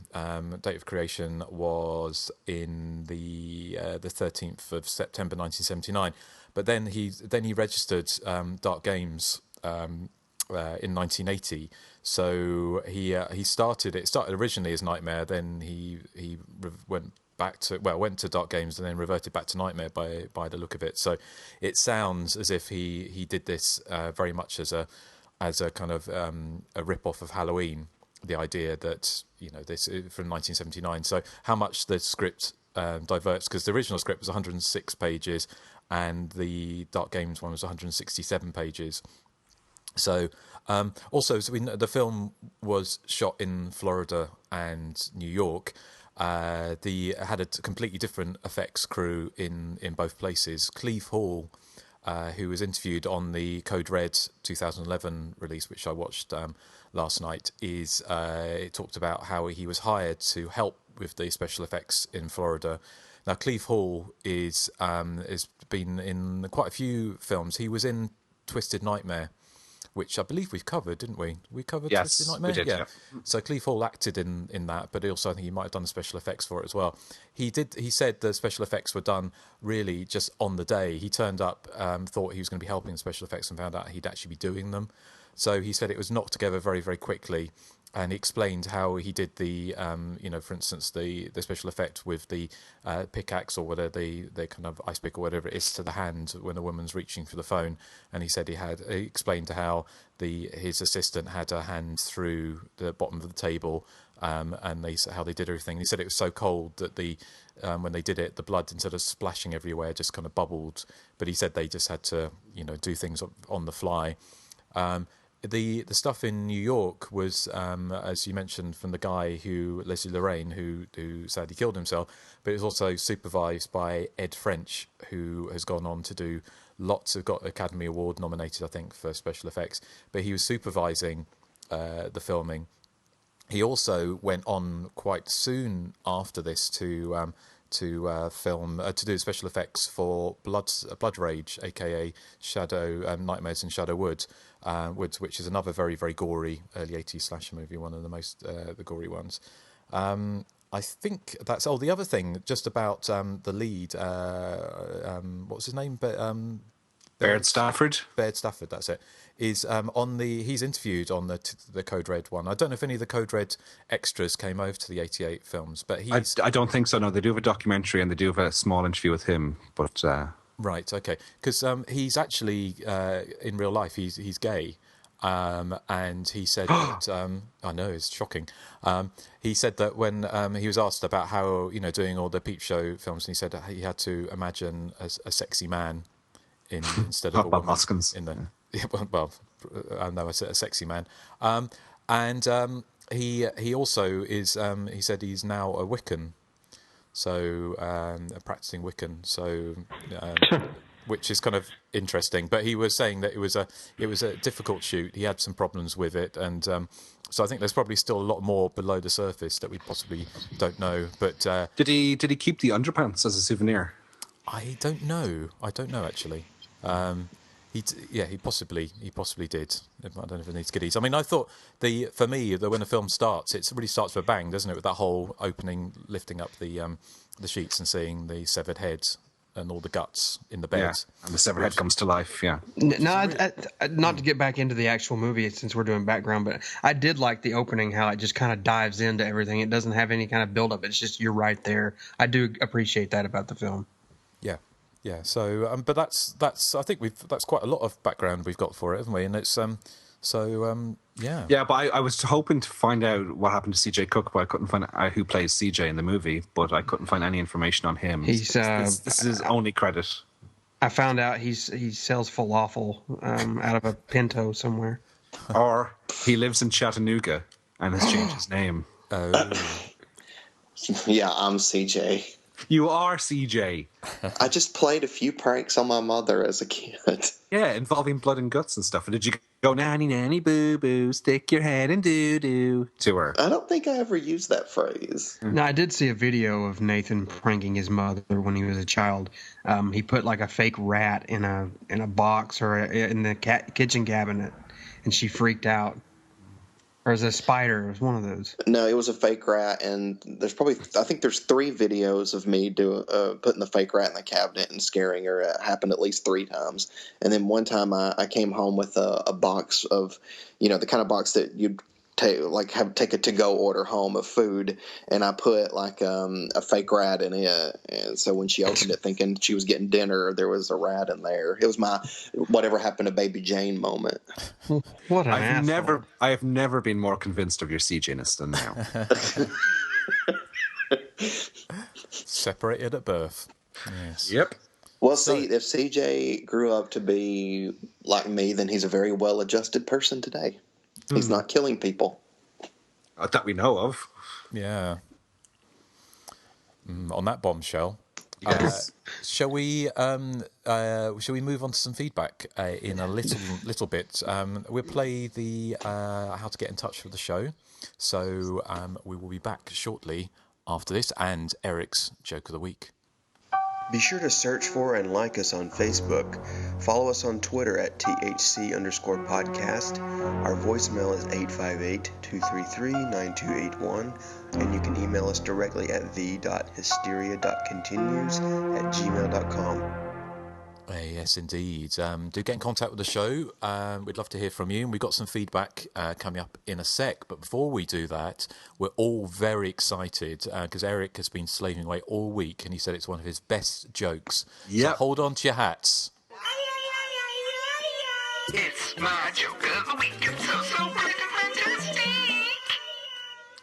S10: Date of creation was in the 13th of September 1979, but then he registered Dark Games in 1980. So he started originally as Nightmare, then he went to Dark Games and then reverted back to Nightmare by the look of it. So it sounds as if he did this very much as a kind of a rip-off of Halloween. The idea that this from 1979. So how much the script diverts, because the original script was 106 pages and the Dark Games one was 167 pages. So the film was shot in Florida and New York. Had a completely different effects crew in both places. Cleve Hall, who was interviewed on the Code Red 2011 release, which I watched last night, it talked about how he was hired to help with the special effects in Florida. Now, Cleve Hall has been in quite a few films. He was in Twisted Nightmare, which I believe we've covered, didn't we? We covered Twisted Nightmare?
S11: We did, yeah.
S10: So Cleve Hall acted in that, but also I think he might have done the special effects for it as well. He said the special effects were done really just on the day. He turned up, thought he was going to be helping the special effects, and found out he'd actually be doing them. So he said it was knocked together very, very quickly. And he explained how he did the, for instance, the special effect with the pickaxe or whatever, the kind of ice pick or whatever it is to the hand when a woman's reaching for the phone. And he said he explained how his assistant had a hand through the bottom of the table, and how they did everything. He said it was so cold that when they did it, the blood, instead of splashing everywhere, just kind of bubbled. But he said they just had to, do things on the fly. The stuff in New York was, as you mentioned, from the guy Leslie Lorraine, who sadly killed himself, but it was also supervised by Ed French, who has gone on to do got Academy Award nominated, I think, for special effects, but he was supervising the filming. He also went on quite soon after this to do special effects for Blood Rage, aka Nightmares in Shadow Woods, which is another very, very gory early 80s slasher movie, one of the most the gory ones. I think that's the other thing just about the lead. What's his name?
S11: Baird Stafford.
S10: Baird Stafford, that's it. Is he's interviewed on the Code Red one. I don't know if any of the Code Red extras came over to the 88 films, but
S11: I don't think so. No, they do have a documentary and they do have a small interview with him. But
S10: right, okay, because he's actually in real life he's gay, and he said that I know it's shocking. He said that when he was asked about how doing all the peep show films, and he said he had to imagine a sexy man instead of a woman in the. Well, no, I said a sexy man, and he also is. He said he's now a Wiccan, so a practicing Wiccan. So, which is kind of interesting. But he was saying that it was a difficult shoot. He had some problems with it, and so I think there's probably still a lot more below the surface that we possibly don't know. But
S11: did he keep the underpants as a souvenir?
S10: I don't know actually. He possibly did. I don't know if it needs kiddies. I mean, I thought for me when a film starts, it really starts with a bang, doesn't it? With that whole opening, lifting up the sheets and seeing the severed heads. and all the guts in the bed.
S11: Yeah, and the severed head comes to life. Yeah.
S13: No, not to get back into the actual movie since we're doing background, but I did like the opening, how it just kind of dives into everything. It doesn't have any kind of build up. It's just you're right there. I do appreciate that about the film.
S10: Yeah. Yeah. So, but that's I think that's quite a lot of background we've got for it, haven't we? And it's yeah.
S11: Yeah, but I was hoping to find out what happened to CJ Cook, but I couldn't find out who plays CJ in the movie. But I couldn't find any information on him.
S13: He's
S11: this is his only credit.
S13: I found out he sells falafel out of a Pinto somewhere.
S11: Or he lives in Chattanooga and has changed his name.
S10: Oh.
S12: Yeah, I'm CJ.
S11: You are CJ.
S12: I just played a few pranks on my mother as a kid.
S11: Yeah, involving blood and guts and stuff. And did you go, nanny, nanny, boo, boo, stick your head in doo-doo to her?
S12: I don't think I ever used that phrase.
S13: No, I did see a video of Nathan pranking his mother when he was a child. He put like a fake rat in a box or in the kitchen cabinet, and she freaked out. Or was it a spider? It was one of those.
S12: No, it was a fake rat, and I think there's 3 videos of me putting the fake rat in the cabinet and scaring her. It happened at least 3 times. And then one time I came home with a box of, the kind of box that you'd take a to-go order home of food, and I put like a fake rat in it, and so when she opened it thinking she was getting dinner, there was a rat in there. It was my whatever happened to Baby Jane moment.
S13: What an asshole.
S11: I have never been more convinced of your CJ-ness than now.
S10: Separated at birth. Yes.
S11: Yep.
S12: Well, see, if CJ grew up to be like me, then he's a very well-adjusted person today. He's not killing people.
S11: That we know of.
S10: Yeah. On that bombshell.
S11: Yes.
S10: Shall we move on to some feedback in a little bit? We'll play the how to get in touch with the show. So we will be back shortly after this and Erik's Joke of the Week.
S14: Be sure to search for and like us on Facebook. Follow us on Twitter at THC_podcast. Our voicemail is 858-233-9281. And you can email us directly at the.hysteria.continues@gmail.com.
S10: Yes, indeed. Do get in contact with the show. We'd love to hear from you. And we've got some feedback coming up in a sec. But before we do that, we're all very excited because Erik has been slaving away all week and he said it's one of his best jokes.
S11: Yep.
S10: So hold on to your hats.
S5: It's my joke of the week. It's so freaking fantastic.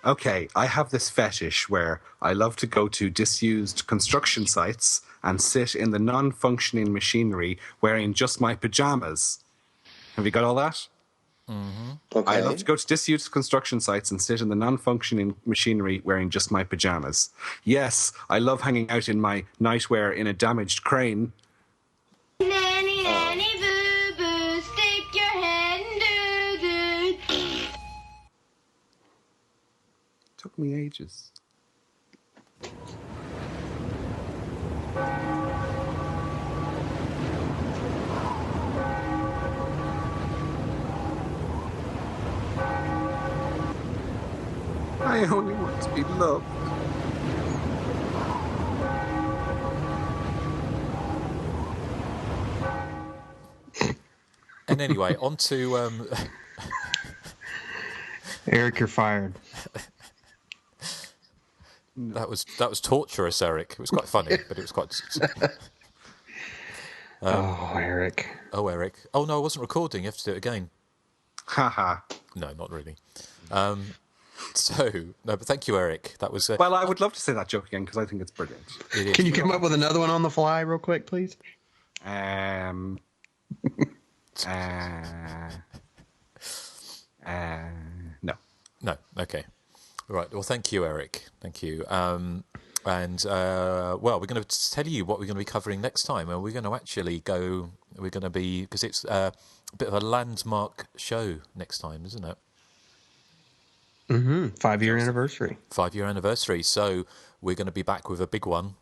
S11: Okay, I have this fetish where I love to go to disused construction sites and sit in the non-functioning machinery wearing just my pajamas. Have you got all that?
S10: Mm-hmm.
S12: Okay.
S11: I love to go to disused construction sites and sit in the non-functioning machinery wearing just my pajamas. Yes, I love hanging out in my nightwear in a damaged crane.
S3: Nanny, nanny, boo, boo, stick your head in doo-doo.
S11: Took me ages. I only want to be loved.
S10: And anyway, on to...
S13: Erik, you're fired.
S10: That was torturous, Erik. It was quite funny, but it was quite...
S13: Erik.
S10: Oh, Erik. Oh, no, I wasn't recording. You have to do it again.
S11: Haha.
S10: No, not really. No, but thank you, Erik. That was...
S11: Well, I would love to say that joke again because I think it's brilliant.
S10: It is.
S13: Can you come up with another one on the fly real quick, please?
S11: No.
S10: No, okay. Right, well, thank you, Erik. Thank you. Well, we're going to tell you what we're going to be covering next time, and we're going to actually go... We're going to be... Because it's a bit of a landmark show next time, isn't it?
S13: Mm-hmm. 5-year anniversary.
S10: 5-year anniversary. So we're going to be back with a big one,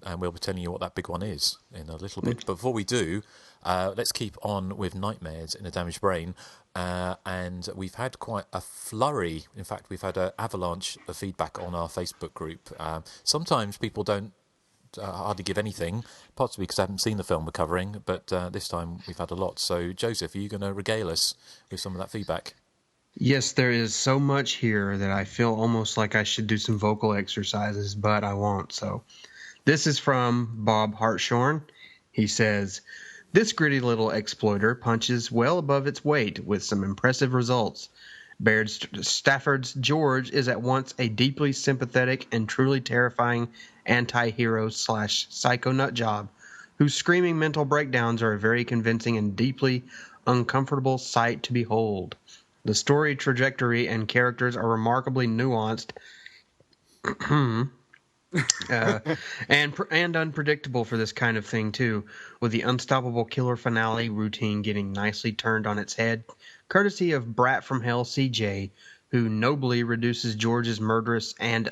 S10: and we'll be telling you what that big one is in a little bit. But before we do, let's keep on with Nightmares in a Damaged Brain. And we've had quite a flurry. In fact, we've had an avalanche of feedback on our Facebook group. Sometimes people don't hardly give anything, possibly because I haven't seen the film we're covering, but this time we've had a lot. So, Joseph, are you going to regale us with some of that feedback?
S13: Yes, there is so much here that I feel almost like I should do some vocal exercises, but I won't. So, this is from Bob Hartshorn. He says, "This gritty little exploiter punches well above its weight with some impressive results. Baird Stafford's George is at once a deeply sympathetic and truly terrifying anti-hero / psycho nut job, whose screaming mental breakdowns are a very convincing and deeply uncomfortable sight to behold. The story, trajectory, and characters are remarkably nuanced and unpredictable for this kind of thing, too, with the unstoppable killer finale routine getting nicely turned on its head, courtesy of Brat from Hell CJ, who nobly reduces George's murderous and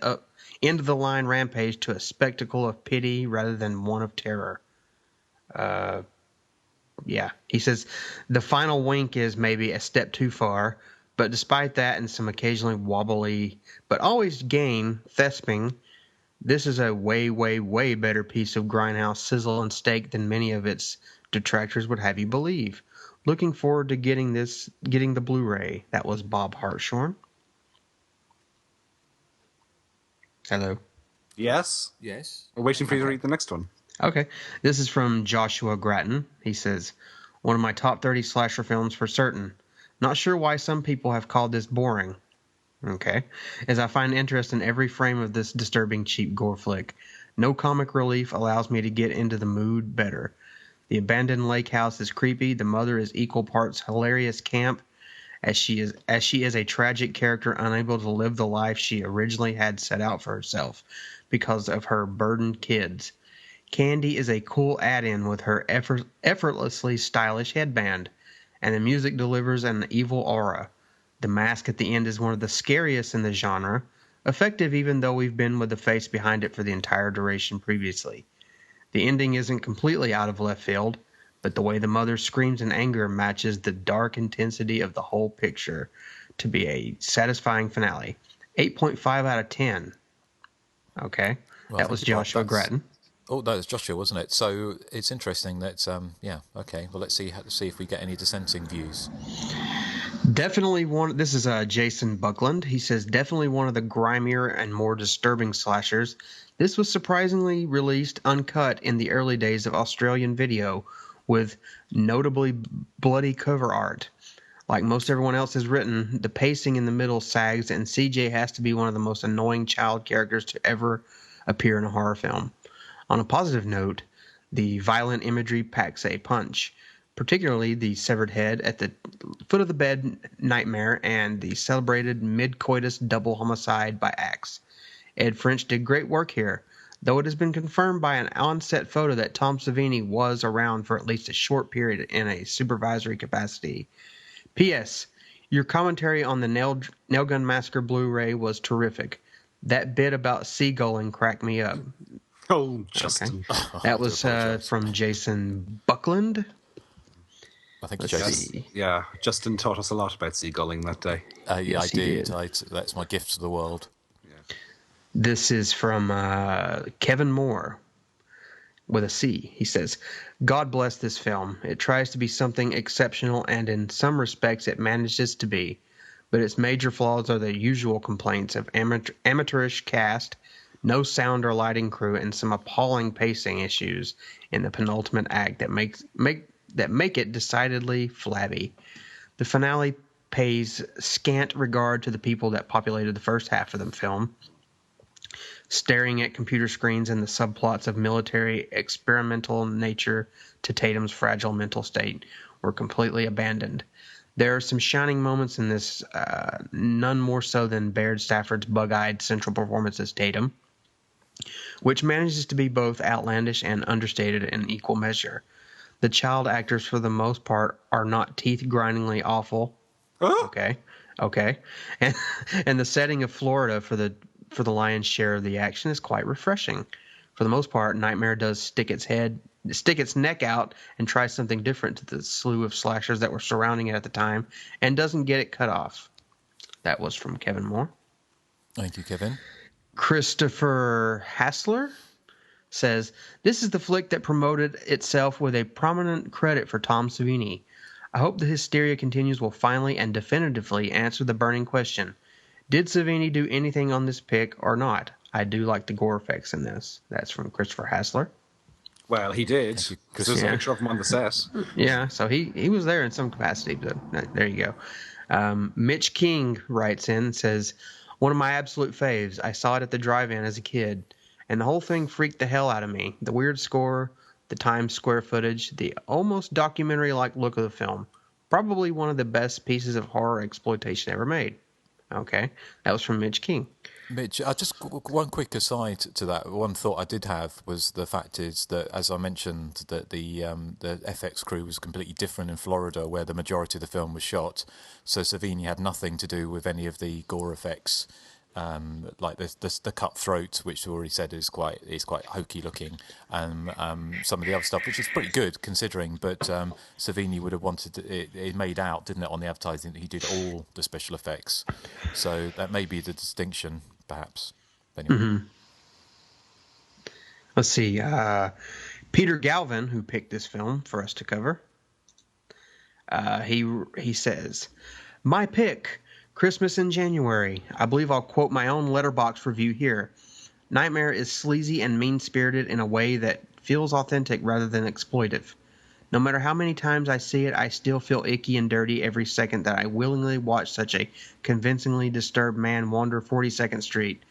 S13: end-of-the-line rampage to a spectacle of pity rather than one of terror." Yeah. He says, "The final wink is maybe a step too far, but despite that and some occasionally wobbly, but always game thesping, this is a way, way, way better piece of grindhouse sizzle and steak than many of its detractors would have you believe. Looking forward to getting the Blu-ray." That was Bob Hartshorn. Hello.
S11: Yes?
S10: Yes.
S11: We're waiting for you to read the next one.
S13: Okay. This is from Joshua Grattan. He says, "One of my top 30 slasher films for certain. Not sure why some people have called this boring. Okay. As I find interest in every frame of this disturbing cheap gore flick. No comic relief allows me to get into the mood better. The abandoned lake house is creepy. The mother is equal parts hilarious camp, as she is a tragic character unable to live the life she originally had set out for herself because of her burdened kids. Candy is a cool add-in with her effortlessly stylish headband, and the music delivers an evil aura. The mask at the end is one of the scariest in the genre, effective even though we've been with the face behind it for the entire duration previously. The ending isn't completely out of left field, but the way the mother screams in anger matches the dark intensity of the whole picture to be a satisfying finale. 8.5 out of 10. Okay.
S10: Well,
S13: that was Joshua Grattan.
S10: Oh, that was Joshua, wasn't it? So it's interesting that, yeah, okay. Well, let's see if we get any dissenting views.
S13: Definitely one. This is Jason Buckland. He says, "Definitely one of the grimier and more disturbing slashers. This was surprisingly released uncut in the early days of Australian video, with notably bloody cover art. Like most everyone else has written, the pacing in the middle sags, and CJ has to be one of the most annoying child characters to ever appear in a horror film. On a positive note, the violent imagery packs a punch, particularly the severed head at the foot of the bed nightmare and the celebrated mid-coitus double homicide by axe. Ed French did great work here, though it has been confirmed by an on-set photo that Tom Savini was around for at least a short period in a supervisory capacity. P.S. Your commentary on the Nailgun Massacre Blu-ray was terrific. That bit about seagulling cracked me up."
S11: Oh, Justin.
S13: Okay. That was from Jason Buckland.
S10: I think
S11: Justin taught us a lot about seagulling that day.
S10: Yeah,
S13: Yes,
S10: I did. That's my gift to the world.
S13: This is from Kevin Moore with a C. He says, "God bless this film. It tries to be something exceptional, and in some respects it manages to be. But its major flaws are the usual complaints of amateurish cast, no sound or lighting crew, and some appalling pacing issues in the penultimate act that make it decidedly flabby. The finale pays scant regard to the people that populated the first half of the film. Staring at computer screens and the subplots of military experimental nature to Tatum's fragile mental state were completely abandoned. There are some shining moments in this, none more so than Baird Stafford's bug-eyed central performance as Tatum, which manages to be both outlandish and understated in equal measure. The child actors, for the most part, are not teeth-grindingly awful. Okay. And the setting of Florida for the lion's share of the action is quite refreshing. For the most part, Nightmare does stick its neck out and try something different to the slew of slashers that were surrounding it at the time, and doesn't get it cut off." That was from Kevin Moore.
S10: Thank you, Kevin.
S13: Christopher Hassler says, this is the flick that promoted itself with a prominent credit for Tom Savini. I hope the Hysteria Continues will finally and definitively answer the burning question. Did Savini do anything on this pick or not? I do like the gore effects in this. That's from Christopher Hassler.
S11: Well, he did, because there's a picture of him on the set.
S13: Yeah, so he was there in some capacity, but there you go. Mitch King writes in and says, one of my absolute faves. I saw it at the drive-in as a kid, and the whole thing freaked the hell out of me. The weird score, the Times Square footage, the almost documentary-like look of the film. Probably one of the best pieces of horror exploitation ever made. Okay, that was from Mitch King.
S10: Mitch, just one quick aside to that. One thought I did have was the fact is that, as I mentioned, that the FX crew was completely different in Florida, where the majority of the film was shot. So Savini had nothing to do with any of the gore effects, like the cut throat, which we already said is quite hokey looking, and some of the other stuff, which is pretty good considering. But Savini would have wanted it made out, didn't it, on the advertising that he did all the special effects. So that may be the distinction, perhaps. Anyway.
S13: Mm-hmm. Let's see. Peter Galvin, who picked this film for us to cover, he says, my pick. Christmas in January. I believe I'll quote my own Letterboxd review here. Nightmare is sleazy and mean-spirited in a way that feels authentic rather than exploitive. No matter how many times I see it, I still feel icky and dirty every second that I willingly watch such a convincingly disturbed man wander 42nd Street,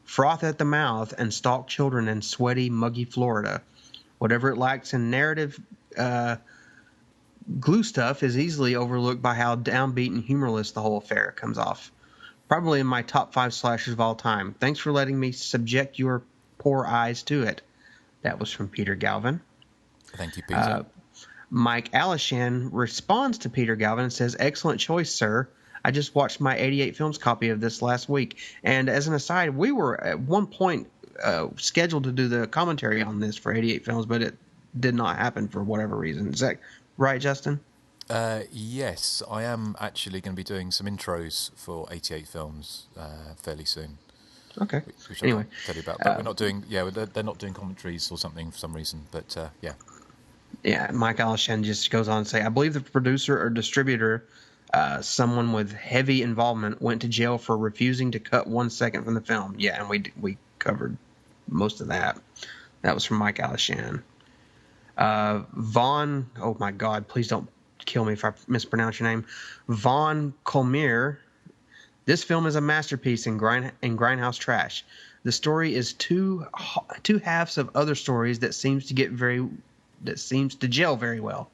S13: froth at the mouth, and stalk children in sweaty, muggy Florida. Whatever it lacks in narrative glue stuff is easily overlooked by how downbeat and humorless the whole affair comes off. Probably in my top 5 slashers of all time. Thanks for letting me subject your poor eyes to it. That was from Peter Galvin.
S10: Thank you, Peter.
S13: Mike Alishan responds to Peter Galvin and says, excellent choice, sir. I just watched my 88 Films copy of this last week. And as an aside, we were at one point scheduled to do the commentary on this for 88 Films, but it did not happen for whatever reason. Is that right, Justin?
S10: Yes, I am actually going to be doing some intros for 88 Films fairly soon.
S13: Okay.
S10: Which
S13: anyway,
S10: I'll tell you about. But we're not doing. Yeah, they're not doing commentaries or something for some reason. But yeah.
S13: Yeah, Mike Alishan just goes on to say, I believe the producer or distributor, someone with heavy involvement, went to jail for refusing to cut 1 second from the film. Yeah, and we covered most of that. That was from Mike Alishan. Vaughn, oh my God, please don't kill me if I mispronounce your name. Vaughn Colmere. This film is a masterpiece in grindhouse trash. The story is two halves of other stories that seems to gel very well.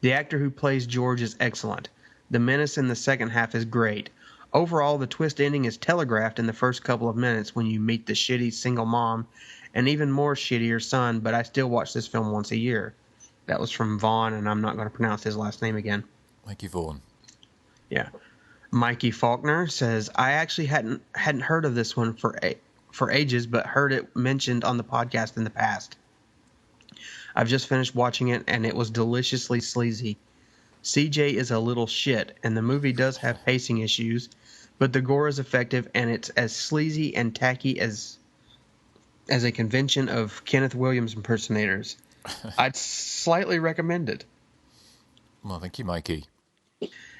S13: The actor who plays George is excellent. The menace in the second half is great. Overall, the twist ending is telegraphed in the first couple of minutes when you meet the shitty single mom and even more shittier son, but I still watch this film once a year. That was from Vaughn, and I'm not going to pronounce his last name again.
S10: Thank you, Vaughn.
S13: Yeah. Mikey Faulkner says, I actually hadn't heard of this one for ages, but heard it mentioned on the podcast in the past. I've just finished watching it, and it was deliciously sleazy. CJ is a little shit, and the movie does have pacing issues, but the gore is effective, and it's as sleazy and tacky as a convention of Kenneth Williams impersonators. I'd slightly recommend it.
S10: Well, thank you, Mikey.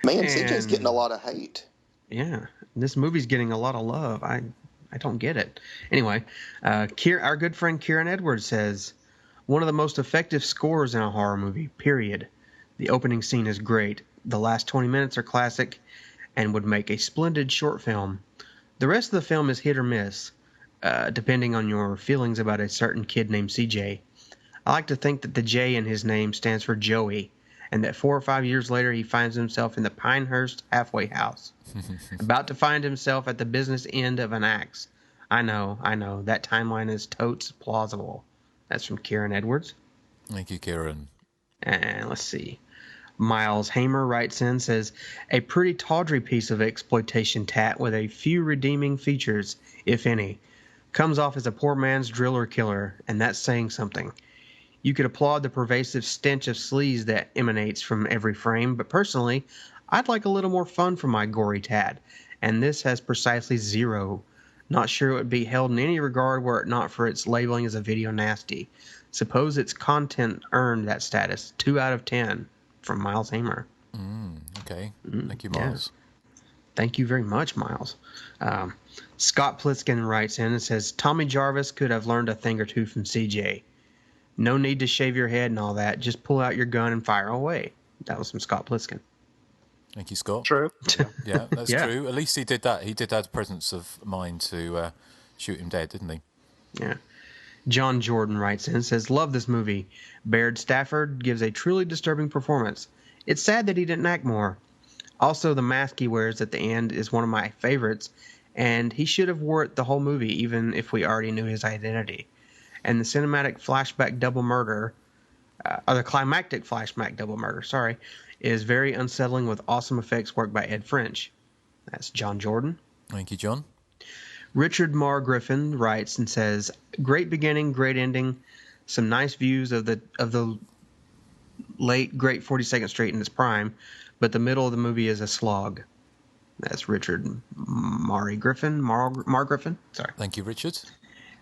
S12: Man, CJ's getting a lot of hate.
S13: Yeah, this movie's getting a lot of love. I don't get it. Anyway, our good friend Kieran Edwards says, one of the most effective scores in a horror movie, period. The opening scene is great. The last 20 minutes are classic and would make a splendid short film. The rest of the film is hit or miss, depending on your feelings about a certain kid named CJ. I like to think that the J in his name stands for Joey, and that 4 or 5 years later he finds himself in the Pinehurst halfway house, about to find himself at the business end of an axe. I know, that timeline is totes plausible. That's from Kieran Edwards.
S10: Thank you, Kieran.
S13: And let's see. Miles Hamer writes in, says, a pretty tawdry piece of exploitation tat with a few redeeming features, if any. Comes off as a poor man's driller killer, and that's saying something. You could applaud the pervasive stench of sleaze that emanates from every frame, but personally, I'd like a little more fun from my gory tat, and this has precisely zero. Not sure it would be held in any regard were it not for its labeling as a video nasty. Suppose its content earned that status. 2 out of 10 from Miles Hamer.
S10: Okay. Thank you, Miles.
S13: Yeah. Thank you very much, Miles. Scott Pliskin writes in and says, Tommy Jarvis could have learned a thing or two from CJ. No need to shave your head and all that. Just pull out your gun and fire away. That was from Scott Pliskin.
S10: Thank you, Scott.
S11: True.
S10: Yeah, that's true. At least he did that. He did have the presence of mind to shoot him dead, didn't he?
S13: Yeah. John Jordan writes in and says, love this movie. Baird Stafford gives a truly disturbing performance. It's sad that he didn't act more. Also, the mask he wears at the end is one of my favorites, and he should have wore it the whole movie, even if we already knew his identity. And the cinematic flashback double murder, or the climactic flashback double murder, is very unsettling with awesome effects work by Ed French. That's John Jordan.
S10: Thank you, John.
S13: Richard Marr Griffin writes and says, great beginning, great ending, some nice views of the late, great 42nd Street in its prime, but the middle of the movie is a slog. That's Richard Marr Griffin. Sorry.
S10: Thank you, Richard.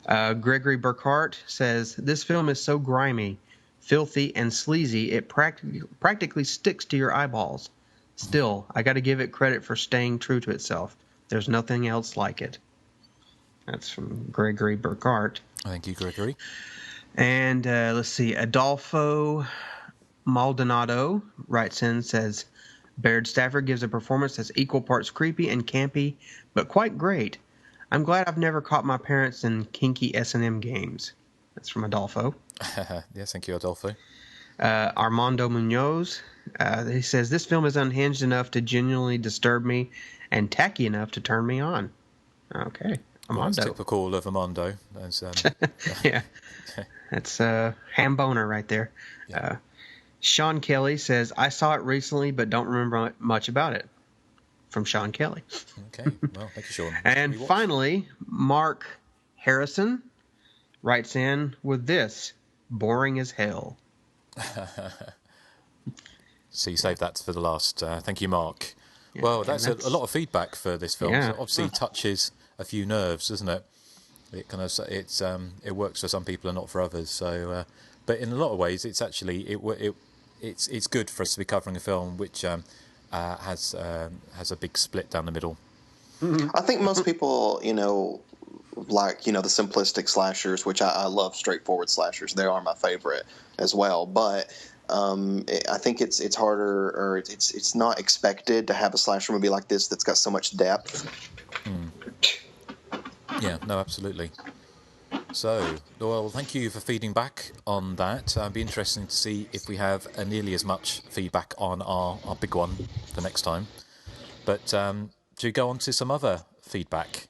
S13: Gregory Burkhart says, this film is so grimy, filthy, and sleazy, it practically sticks to your eyeballs. Still, I got to give it credit for staying true to itself. There's nothing else like it. That's from Gregory Burkhart.
S10: Thank you, Gregory.
S13: And let's see, Adolfo Maldonado writes in, says, Baird Stafford gives a performance that's equal parts creepy and campy, but quite great. I'm glad I've never caught my parents in kinky S&M games. That's from Adolfo.
S10: Yes, thank you, Adolfo.
S13: Armando Munoz, he says, this film is unhinged enough to genuinely disturb me and tacky enough to turn me on. Okay, Armando.
S10: Well, that's typical of Armando.
S13: Yeah, that's ham boner right there. Yeah. Sean Kelly says, I saw it recently, but don't remember much about it. From Sean Kelly.
S10: Okay, well, thank you, Sean.
S13: And finally, Mark Harrison writes in with this, boring as hell.
S10: So you saved that for the last. Thank you, Mark.
S13: Yeah,
S10: well, that's a lot of feedback for this film.
S13: Yeah.
S10: It obviously touches a few nerves, doesn't it? It kind of it works for some people and not for others. So, but in a lot of ways, it's actually it's good for us to be covering a film which has a big split down the middle.
S12: I think most people, like, the simplistic slashers, which I love straightforward slashers. They are my favorite as well. But I think it's harder, or it's not expected to have a slasher movie like this that's got so much depth.
S10: Yeah, no, absolutely. So, well, thank you for feeding back on that. It'd be interesting to see if we have nearly as much feedback on our big one the next time. But do you go on to some other feedback?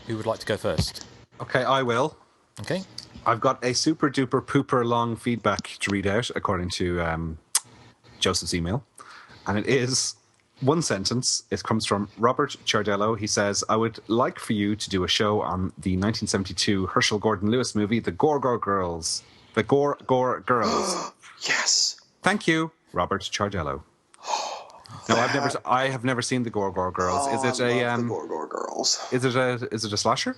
S10: Who would like to go first?
S11: Okay, I will.
S10: Okay.
S11: I've got a super duper pooper long feedback to read out according to Joseph's email. And it is one sentence. It comes from Robert Ciardello. He says, I would like for you to do a show on the 1972 Herschel Gordon Lewis movie, The Gore Girls. The Gore Girls.
S12: Yes.
S11: Thank you, Robert Ciardello. No, I have never seen The Gore Girls. Is it
S12: I love The Gore Girls.
S11: Is it a slasher?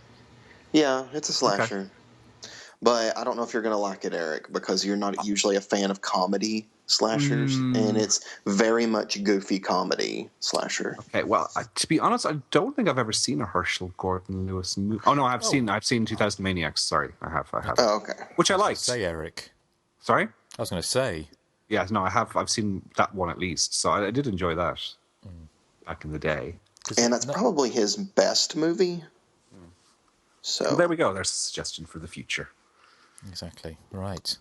S12: Yeah, it's a slasher.
S11: Okay.
S12: But I don't know if you're going to like it, Eric, because you're not usually a fan of comedy slashers, and it's very much goofy comedy slasher.
S11: Okay, well, to be honest, I don't think I've ever seen a Herschel Gordon Lewis movie. Oh no, I've seen 2000 Maniacs. Sorry, I have.
S12: Oh, okay.
S11: Which I liked.
S10: Say, Eric.
S11: Sorry?
S10: I was going to say.
S11: Yeah, no, I have. I've seen that one at least, so I did enjoy that back in the day.
S12: And that's probably his best movie. So
S11: well, there we go. There's a suggestion for the future.
S10: Exactly. Right.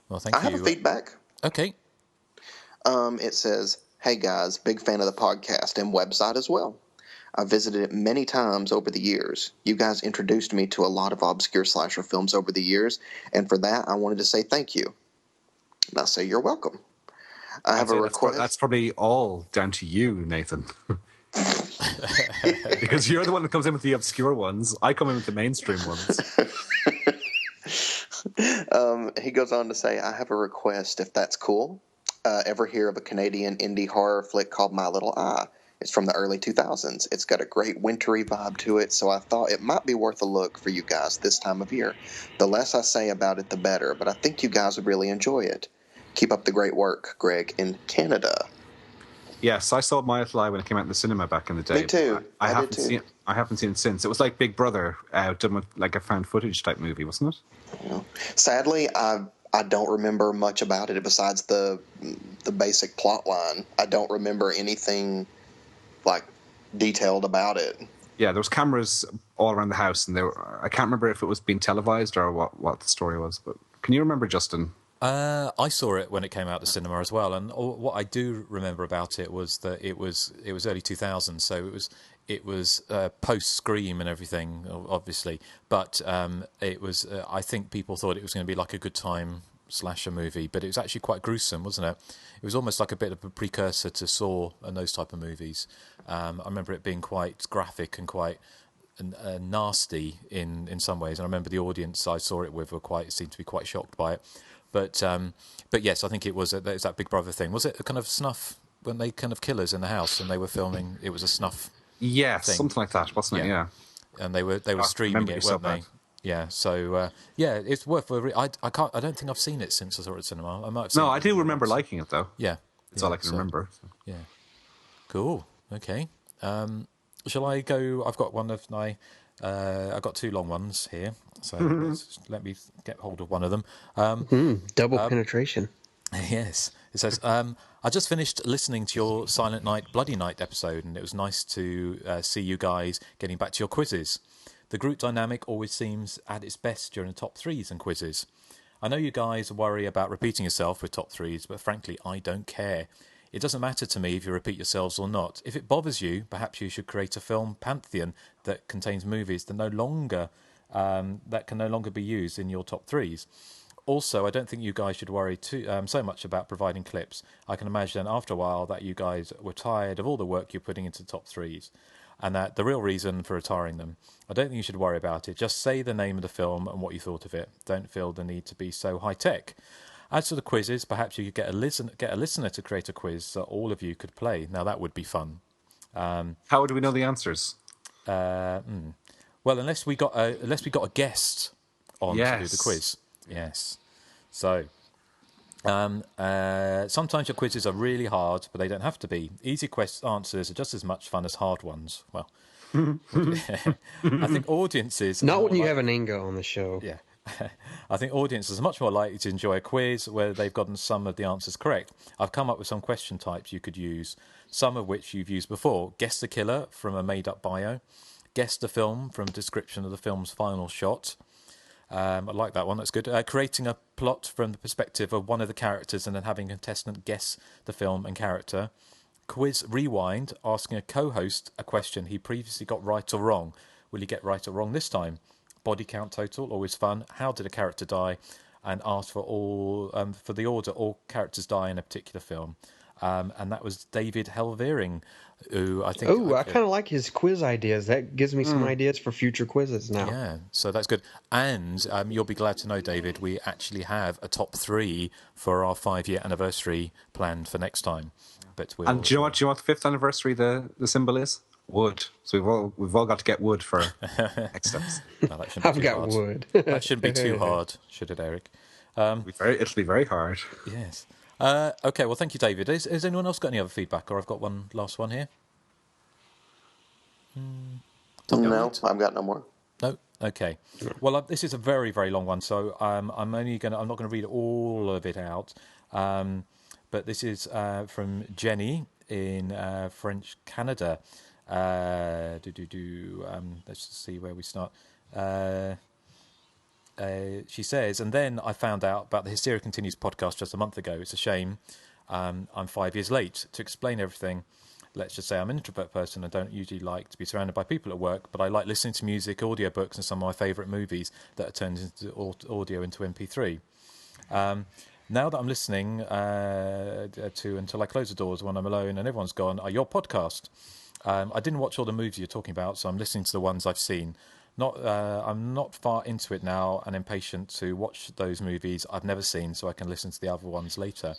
S10: Well, thank you.
S12: I have a feedback.
S10: Okay.
S12: It says, hey guys, big fan of the podcast and website as well. I visited it many times over the years. You guys introduced me to a lot of obscure slasher films over the years, and for that, I wanted to say thank you. And I say you're welcome. I have a request.
S11: That's probably all down to you, Nathan. Because you're the one that comes in with the obscure ones. I come in with the mainstream ones.
S12: He goes on to say, I have a request if that's cool. Ever hear of a Canadian indie horror flick called My Little Eye? It's from the early 2000s. It's got a great wintry vibe to it, so I thought it might be worth a look for you guys this time of year. The less I say about it, the better, but I think you guys would really enjoy it. Keep up the great work, Greg, in Canada.
S11: Yes, I saw My Little Lie when it came out in the cinema back in the day.
S12: Me too.
S11: I
S12: did
S11: haven't
S12: too.
S11: seen. I haven't seen it since. It was like Big Brother, done with like a found footage type movie, wasn't it?
S12: Yeah. Sadly, I don't remember much about it besides the basic plot line. I don't remember anything like detailed about it.
S11: Yeah, there was cameras all around the house, and I can't remember if it was being televised or what the story was. But can you remember, Justin?
S10: I saw it when it came out to cinema as well, and what I do remember about it was that it was early 2000s, so it was post Scream and everything, obviously. But it was I think people thought it was going to be like a good time slasher movie, but it was actually quite gruesome, wasn't it? It was almost like a bit of a precursor to Saw and those type of movies. I remember it being quite graphic and quite nasty in some ways, and I remember the audience I saw it with seemed to be quite shocked by it. But yes, I think it was that Big Brother thing. Was it a kind of snuff when they kind of killers in the house and they were filming? It was a snuff.
S11: Yes,
S10: thing.
S11: Something like that, wasn't it? Yeah.
S10: And they were streaming it, weren't they? Yeah. So it's worth. I don't think I've seen it since I saw it at cinema. I might have seen
S11: No,
S10: it
S11: I do remember liking it though.
S10: Yeah.
S11: That's all I can remember. So.
S10: Yeah. Cool. Okay. Shall I go? I've got one of my. I've got two long ones here, so let me get hold of one of them.
S13: Double penetration.
S10: Yes. It says, I just finished listening to your Silent Night, Bloody Night episode, and it was nice to see you guys getting back to your quizzes. The group dynamic always seems at its best during the top threes and quizzes. I know you guys worry about repeating yourself with top threes, but frankly, I don't care. It doesn't matter to me if you repeat yourselves or not. If it bothers you, perhaps you should create a film pantheon that contains movies that can no longer be used in your top threes. Also, I don't think you guys should worry so much about providing clips. I can imagine after a while that you guys were tired of all the work you're putting into top threes, and that the real reason for retiring them. I don't think you should worry about it. Just say the name of the film and what you thought of it. Don't feel the need to be so high-tech. As for the quizzes, perhaps you could get a listener to create a quiz that all of you could play. Now that would be fun.
S11: How would we know the answers?
S10: Well, unless we got a guest on to do the quiz. Yes. So sometimes your quizzes are really hard, but they don't have to be. Easy answers are just as much fun as hard ones. Well, I think audiences
S13: not when you have an Ingo on the show.
S10: Yeah. I think audiences are much more likely to enjoy a quiz where they've gotten some of the answers correct. I've come up with some question types you could use, some of which you've used before. Guess the killer from a made-up bio. Guess the film from a description of the film's final shot. I like that one. That's good. Creating a plot from the perspective of one of the characters and then having a contestant guess the film and character. Quiz rewind, asking a co-host a question he previously got right or wrong. Will he get right or wrong this time? Body count total, always fun. How did a character die? And ask for the order all characters die in a particular film. And that was David Helvering, who I think...
S13: I kind of like his quiz ideas. That gives me some ideas for future quizzes now.
S10: Yeah, so that's good. And you'll be glad to know, David, we actually have a top 3 for our 5-year anniversary planned for next time. But
S11: and do you know what the 5th anniversary the symbol is? Wood. So we've all got to get wood for next steps.
S10: No, that shouldn't be too hard. Wood. That shouldn't be too hard, should it, Erik?
S11: It'll be very hard.
S10: Yes. Okay, well, thank you, David. Has anyone else got any other feedback, or I've got one last one here?
S12: No, I've got no more.
S10: No? Okay. Well, this is a very, very long one, so I'm not going to read all of it out. But this is from Jenny in French Canada. Let's just see where we start. She says, and then I found out about the Hysteria Continues podcast just a month ago. It's a shame I'm 5 years late. To explain everything, let's just say I'm an introvert person and don't usually like to be surrounded by people at work, but I like listening to music, audiobooks, and some of my favourite movies that are turned into audio into MP3. Now that I'm listening to Until I Close the Doors when I'm alone and everyone's gone, your podcast. I didn't watch all the movies you're talking about, so I'm listening to the ones I've seen. I'm not far into it now and impatient to watch those movies I've never seen so I can listen to the other ones later.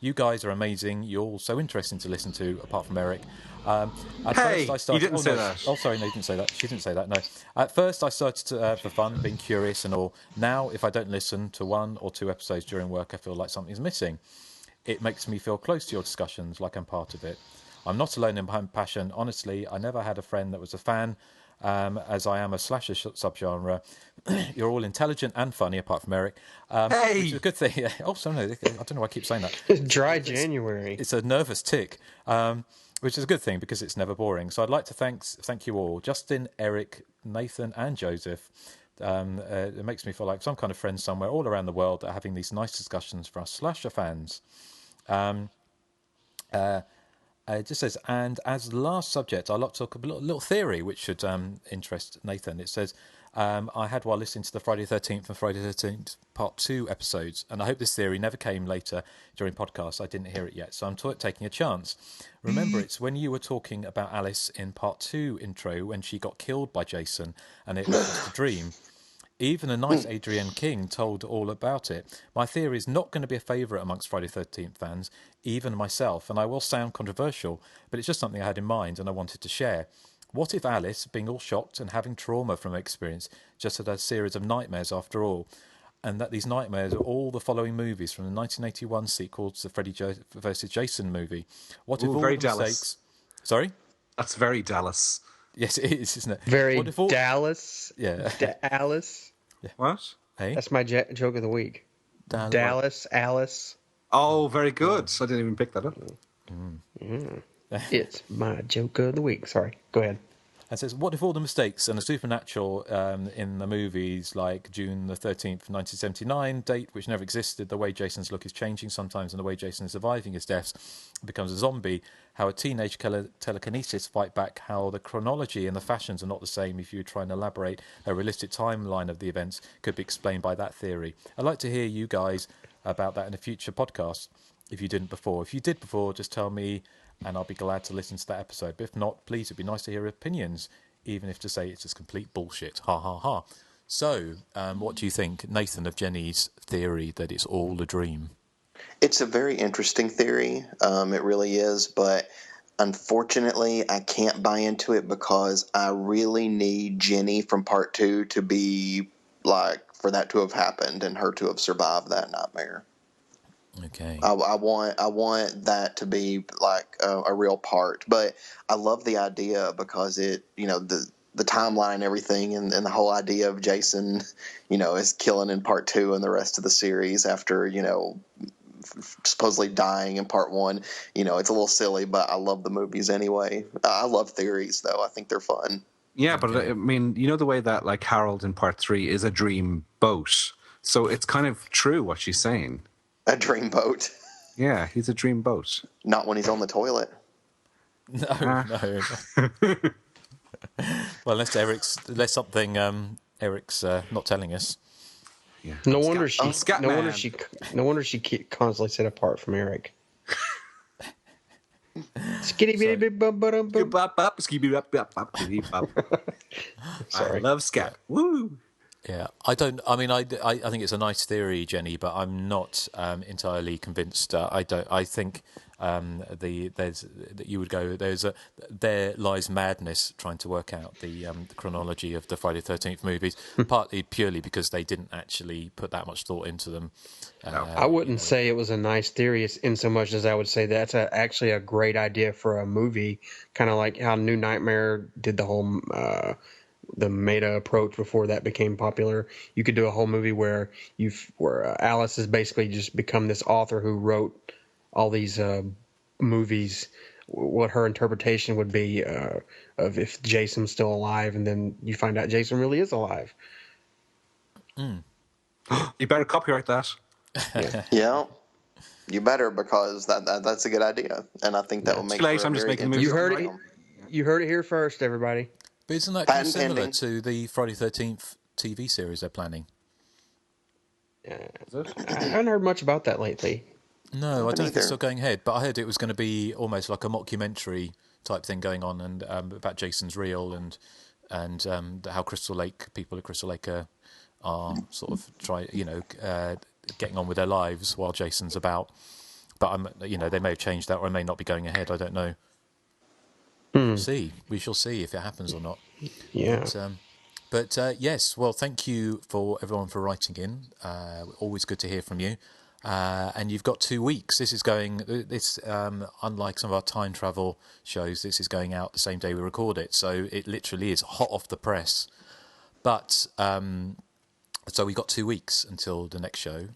S10: You guys are amazing. You're all so interesting to listen to, apart from Erik. At
S11: Hey,
S10: first I started,
S11: you didn't say that.
S10: Oh, sorry, no, you didn't say that. She didn't say that, no. At first I started to, for fun, being curious and all. Now, if I don't listen to 1 or 2 episodes during work, I feel like something's missing. It makes me feel close to your discussions, like I'm part of it. I'm not alone in passion. Honestly, I never had a friend that was a fan, as I am a slasher subgenre. You're all intelligent and funny, apart from Erik.
S11: Hey!
S10: Which is a good thing. Oh, sorry, I don't know why I keep saying that.
S13: It's dry January.
S10: It's a nervous tick, which is a good thing because it's never boring. So I'd like to thank you all, Justin, Erik, Nathan, and Joseph. It makes me feel like some kind of friends somewhere all around the world that are having these nice discussions for us slasher fans. It just says, and as the last subject, I'd like to talk a little theory which should interest Nathan. It says, I had while listening to the Friday the 13th and Friday the 13th Part 2 episodes, and I hope this theory never came later during podcasts. I didn't hear it yet, so I'm taking a chance. Remember, it's when you were talking about Alice in Part 2 intro when she got killed by Jason and it was just a dream. Even a nice Adrienne King told all about it. My theory is not going to be a favourite amongst Friday the 13th fans, even myself, and I will sound controversial, but it's just something I had in mind and I wanted to share. What if Alice, being all shocked and having trauma from her experience, just had a series of nightmares after all, and that these nightmares are all the following movies from the 1981 sequel to the Freddy vs. Jason movie? What if all
S11: very
S10: the mistakes...
S11: Dallas.
S10: Sorry?
S11: That's very Dallas.
S10: Yes, it is, isn't it?
S13: Very Dallas.
S10: Yeah.
S13: Alice.
S10: Yeah.
S11: What?
S10: Hey?
S13: That's my joke of the week. Dallas, Alice.
S11: Oh, very good. I didn't even pick that up.
S13: It's my joke of the week. Sorry. Go ahead.
S10: And says, what if all the mistakes and the supernatural in the movies like June the 13th, 1979 date, which never existed, the way Jason's look is changing sometimes and the way Jason is surviving his deaths, becomes a zombie, how a teenage telekinesis fight back, how the chronology and the fashions are not the same if you try and elaborate a realistic timeline of the events could be explained by that theory. I'd like to hear you guys about that in a future podcast if you didn't before. If you did before, just tell me and I'll be glad to listen to that episode. But if not, please, it'd be nice to hear opinions, even if to say it's just complete bullshit. Ha ha ha. So, what do you think, Nathan, of Jenny's theory that it's all a dream?
S12: It's a very interesting theory. It really is, but unfortunately, I can't buy into it because I really need Jenny from Part 2 to be like, for that to have happened and her to have survived that nightmare.
S10: Okay.
S12: I want that to be like a real part, but I love the idea because it, the timeline and everything and the whole idea of Jason, is killing in Part 2 and the rest of the series after, supposedly dying in Part 1. It's a little silly, but I love the movies anyway. I love theories though. I think they're fun.
S11: Yeah, but I mean, the way that like Harold in Part 3 is a dream boat. So it's kind of true what she's saying.
S12: A dream boat.
S11: Yeah, he's a dream boat.
S12: Not when he's on the toilet.
S10: No. Well, unless something Erik's not telling us.
S11: Yeah.
S13: No wonder she constantly set apart from Erik. Skitty bitty bum bum bum.
S11: I love scat. Woo.
S10: Yeah, I think it's a nice theory, Jenny, but I'm not entirely convinced. I think there lies madness trying to work out the chronology of the Friday the 13th movies, partly purely because they didn't actually put that much thought into them.
S13: I wouldn't say it was a nice theory in so much as I would say that's actually a great idea for a movie, kind of like how New Nightmare did the whole the meta approach before that became popular. You could do a whole movie where Alice has basically just become this author who wrote all these movies, what her interpretation would be of if Jason's still alive, and then you find out Jason really is alive.
S11: You better copyright that.
S12: Yeah. You better, because that's a good idea, and I think that will make.
S11: I'm just making the movie.
S13: You heard it here first, everybody.
S10: But isn't that kind of similar to the Friday the 13th TV series they're planning?
S13: I haven't heard much about that lately.
S10: No, I don't think it's still going ahead, but I heard it was going to be almost like a mockumentary type thing going on, and about Jason's real and how people at Crystal Lake are sort of getting on with their lives while Jason's about. But they may have changed that, or I may not be going ahead. I don't know. See, we shall see if it happens or not.
S13: Yeah.
S10: But yes, well, thank you for everyone for writing in. Always good to hear from you. And you've got 2 weeks. This is unlike some of our time travel shows, this is going out the same day we record it. So it literally is hot off the press. But so we've got 2 weeks until the next show.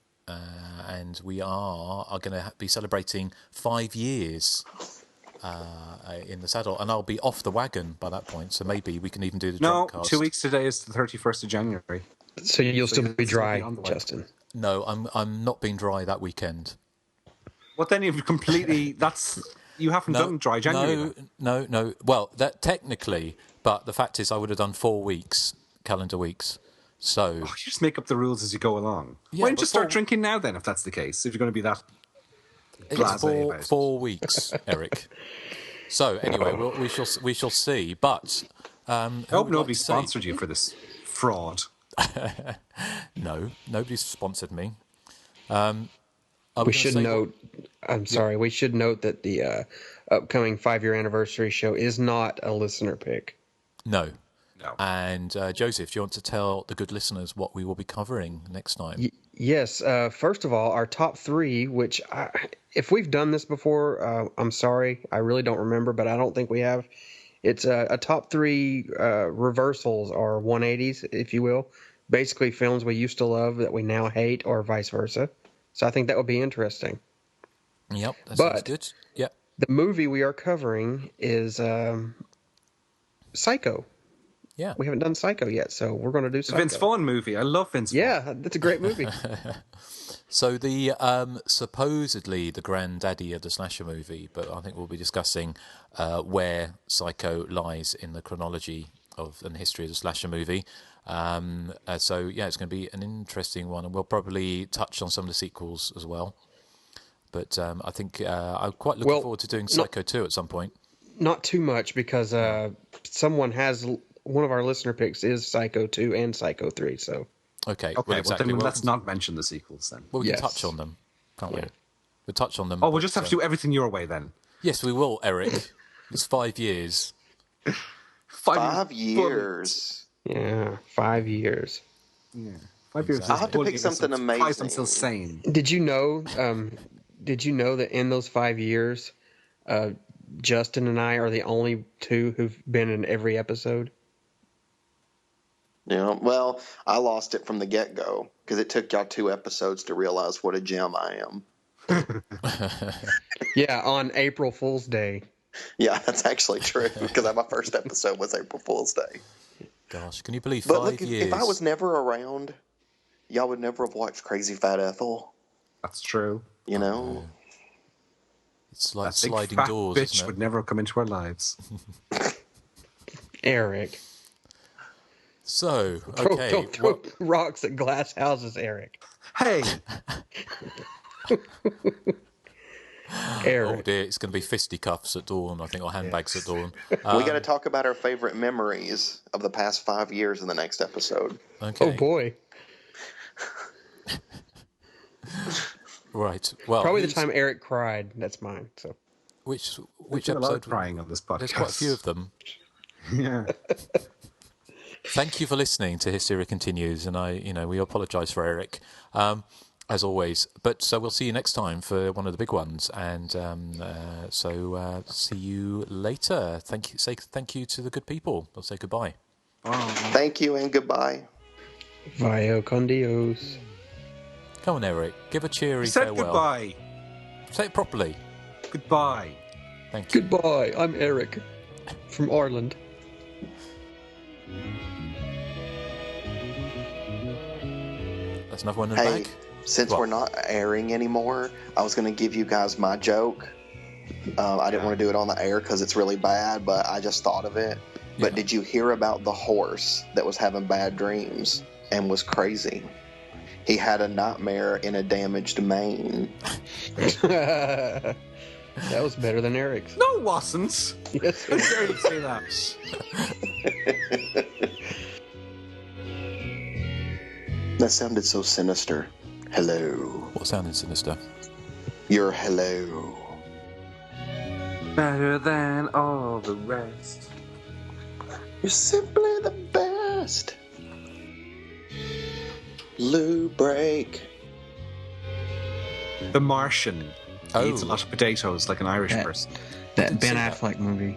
S10: And we are going to be celebrating 5 years in the saddle, and I'll be off the wagon by that point, so maybe we can even do the drunk cast.
S11: 2 weeks today is the 31st of January.
S13: So you'll still be dry, Justin?
S10: No, I'm not being dry that weekend.
S11: What then? You've completely... You haven't done dry January.
S10: No. Well, that technically, but the fact is I would have done 4 weeks, calendar weeks. So
S11: you just make up the rules as you go along. Why don't you start drinking now then, if that's the case? If you're going to be that blasé about it.
S10: 4 weeks, Erik. So anyway, we shall see. But
S11: I hope nobody sponsored you for this fraud.
S10: No, nobody's sponsored me.
S13: We should note that the upcoming 5-year anniversary show is not a listener pick.
S10: No. And Joseph, do you want to tell the good listeners what we will be covering next time?
S13: Yes. First of all, our top 3, which if we've done this before, I'm sorry, I really don't remember, but I don't think we have. It's a top 3 reversals or 180s, if you will. Basically, films we used to love that we now hate, or vice versa. So I think that would be interesting.
S10: Yep, that sounds good. Yep.
S13: The movie we are covering is Psycho.
S10: Yeah.
S13: We haven't done Psycho yet, so we're going to do Psycho.
S11: Vince Vaughn movie. I love Vince Vaughn.
S13: Yeah, that's a great movie.
S10: So the supposedly the granddaddy of the slasher movie, but I think we'll be discussing where Psycho lies in the chronology of and history of the slasher movie. So yeah, it's going to be an interesting one, and we'll probably touch on some of the sequels as well. But I think I'm quite looking forward to doing Psycho 2 at some point.
S13: Not too much, because one of our listener picks is Psycho 2 and Psycho 3. So
S10: okay.
S11: Well, exactly. Then let's not mention the sequels then.
S10: Well, we can touch on them, can't we? We'll touch on them.
S11: Oh, we'll just have to do everything your way then.
S10: Yes, we will, Erik. It's 5 years.
S12: 5 years.
S13: Yeah, 5 years.
S11: Yeah, 5 years.
S12: I have to pick something amazing.
S11: I'm still sane.
S13: Did you know? Did you know that in those 5 years, Justin and I are the only 2 who've been in every episode?
S12: Yeah, well, I lost it from the get-go because it took y'all 2 episodes to realize what a gem I am.
S13: Yeah, on April Fool's Day.
S12: Yeah, that's actually true, because my first episode was April Fool's Day.
S10: Gosh, can you believe 5
S12: But look,
S10: years?
S12: if I was never around, y'all would never have watched Crazy Fat Ethel.
S11: That's true.
S12: You know?
S10: It's like
S11: that
S10: sliding
S11: big fat
S10: doors,
S11: bitch
S10: isn't it?
S11: would never have come into our lives.
S13: Erik.
S10: So, okay.
S13: Don't throw rocks at glass houses, Erik.
S11: Hey!
S13: Erik.
S10: Oh dear, it's going to be fisticuffs at dawn, I think, or handbags at dawn.
S12: We got to talk about our favorite memories of the past 5 years in the next episode.
S10: Okay.
S13: Oh, boy.
S10: Right. Well,
S13: probably the time Erik cried. That's mine. So,
S10: which
S11: a lot of
S10: episode?
S11: crying on this podcast.
S10: There's quite a few of them.
S11: Yeah.
S10: Thank you for listening to Hysteria Continues, and we apologise for Erik, as always. But so we'll see you next time for one of the big ones, and so see you later. Thank you. Say thank you to the good people. I'll say goodbye.
S12: Thank you and goodbye.
S13: Vio con Dios.
S10: Come on, Erik. Give a cheery
S11: said
S10: farewell.
S11: Goodbye.
S10: Say it properly.
S11: Goodbye.
S10: Thank you.
S13: Goodbye. I'm Erik from Ireland.
S10: That's another one in the
S12: Hey,
S10: bag.
S12: since we're not airing anymore, I was going to give you guys my joke. I didn't want to do it on the air because it's really bad, but I just thought of it. But did you hear about the horse that was having bad dreams and was crazy? He had a nightmare in a damaged mane.
S13: That was better than Erik's.
S11: No, it wasn't.
S13: Yes,
S11: How dare you say that?
S12: That sounded so sinister. Hello.
S10: What sounded sinister?
S12: You're hello.
S11: Better than all the rest.
S12: You're simply the best. Lou Break.
S11: The Martian. He eats a lot of potatoes like an Irish person.
S13: That Ben Affleck movie.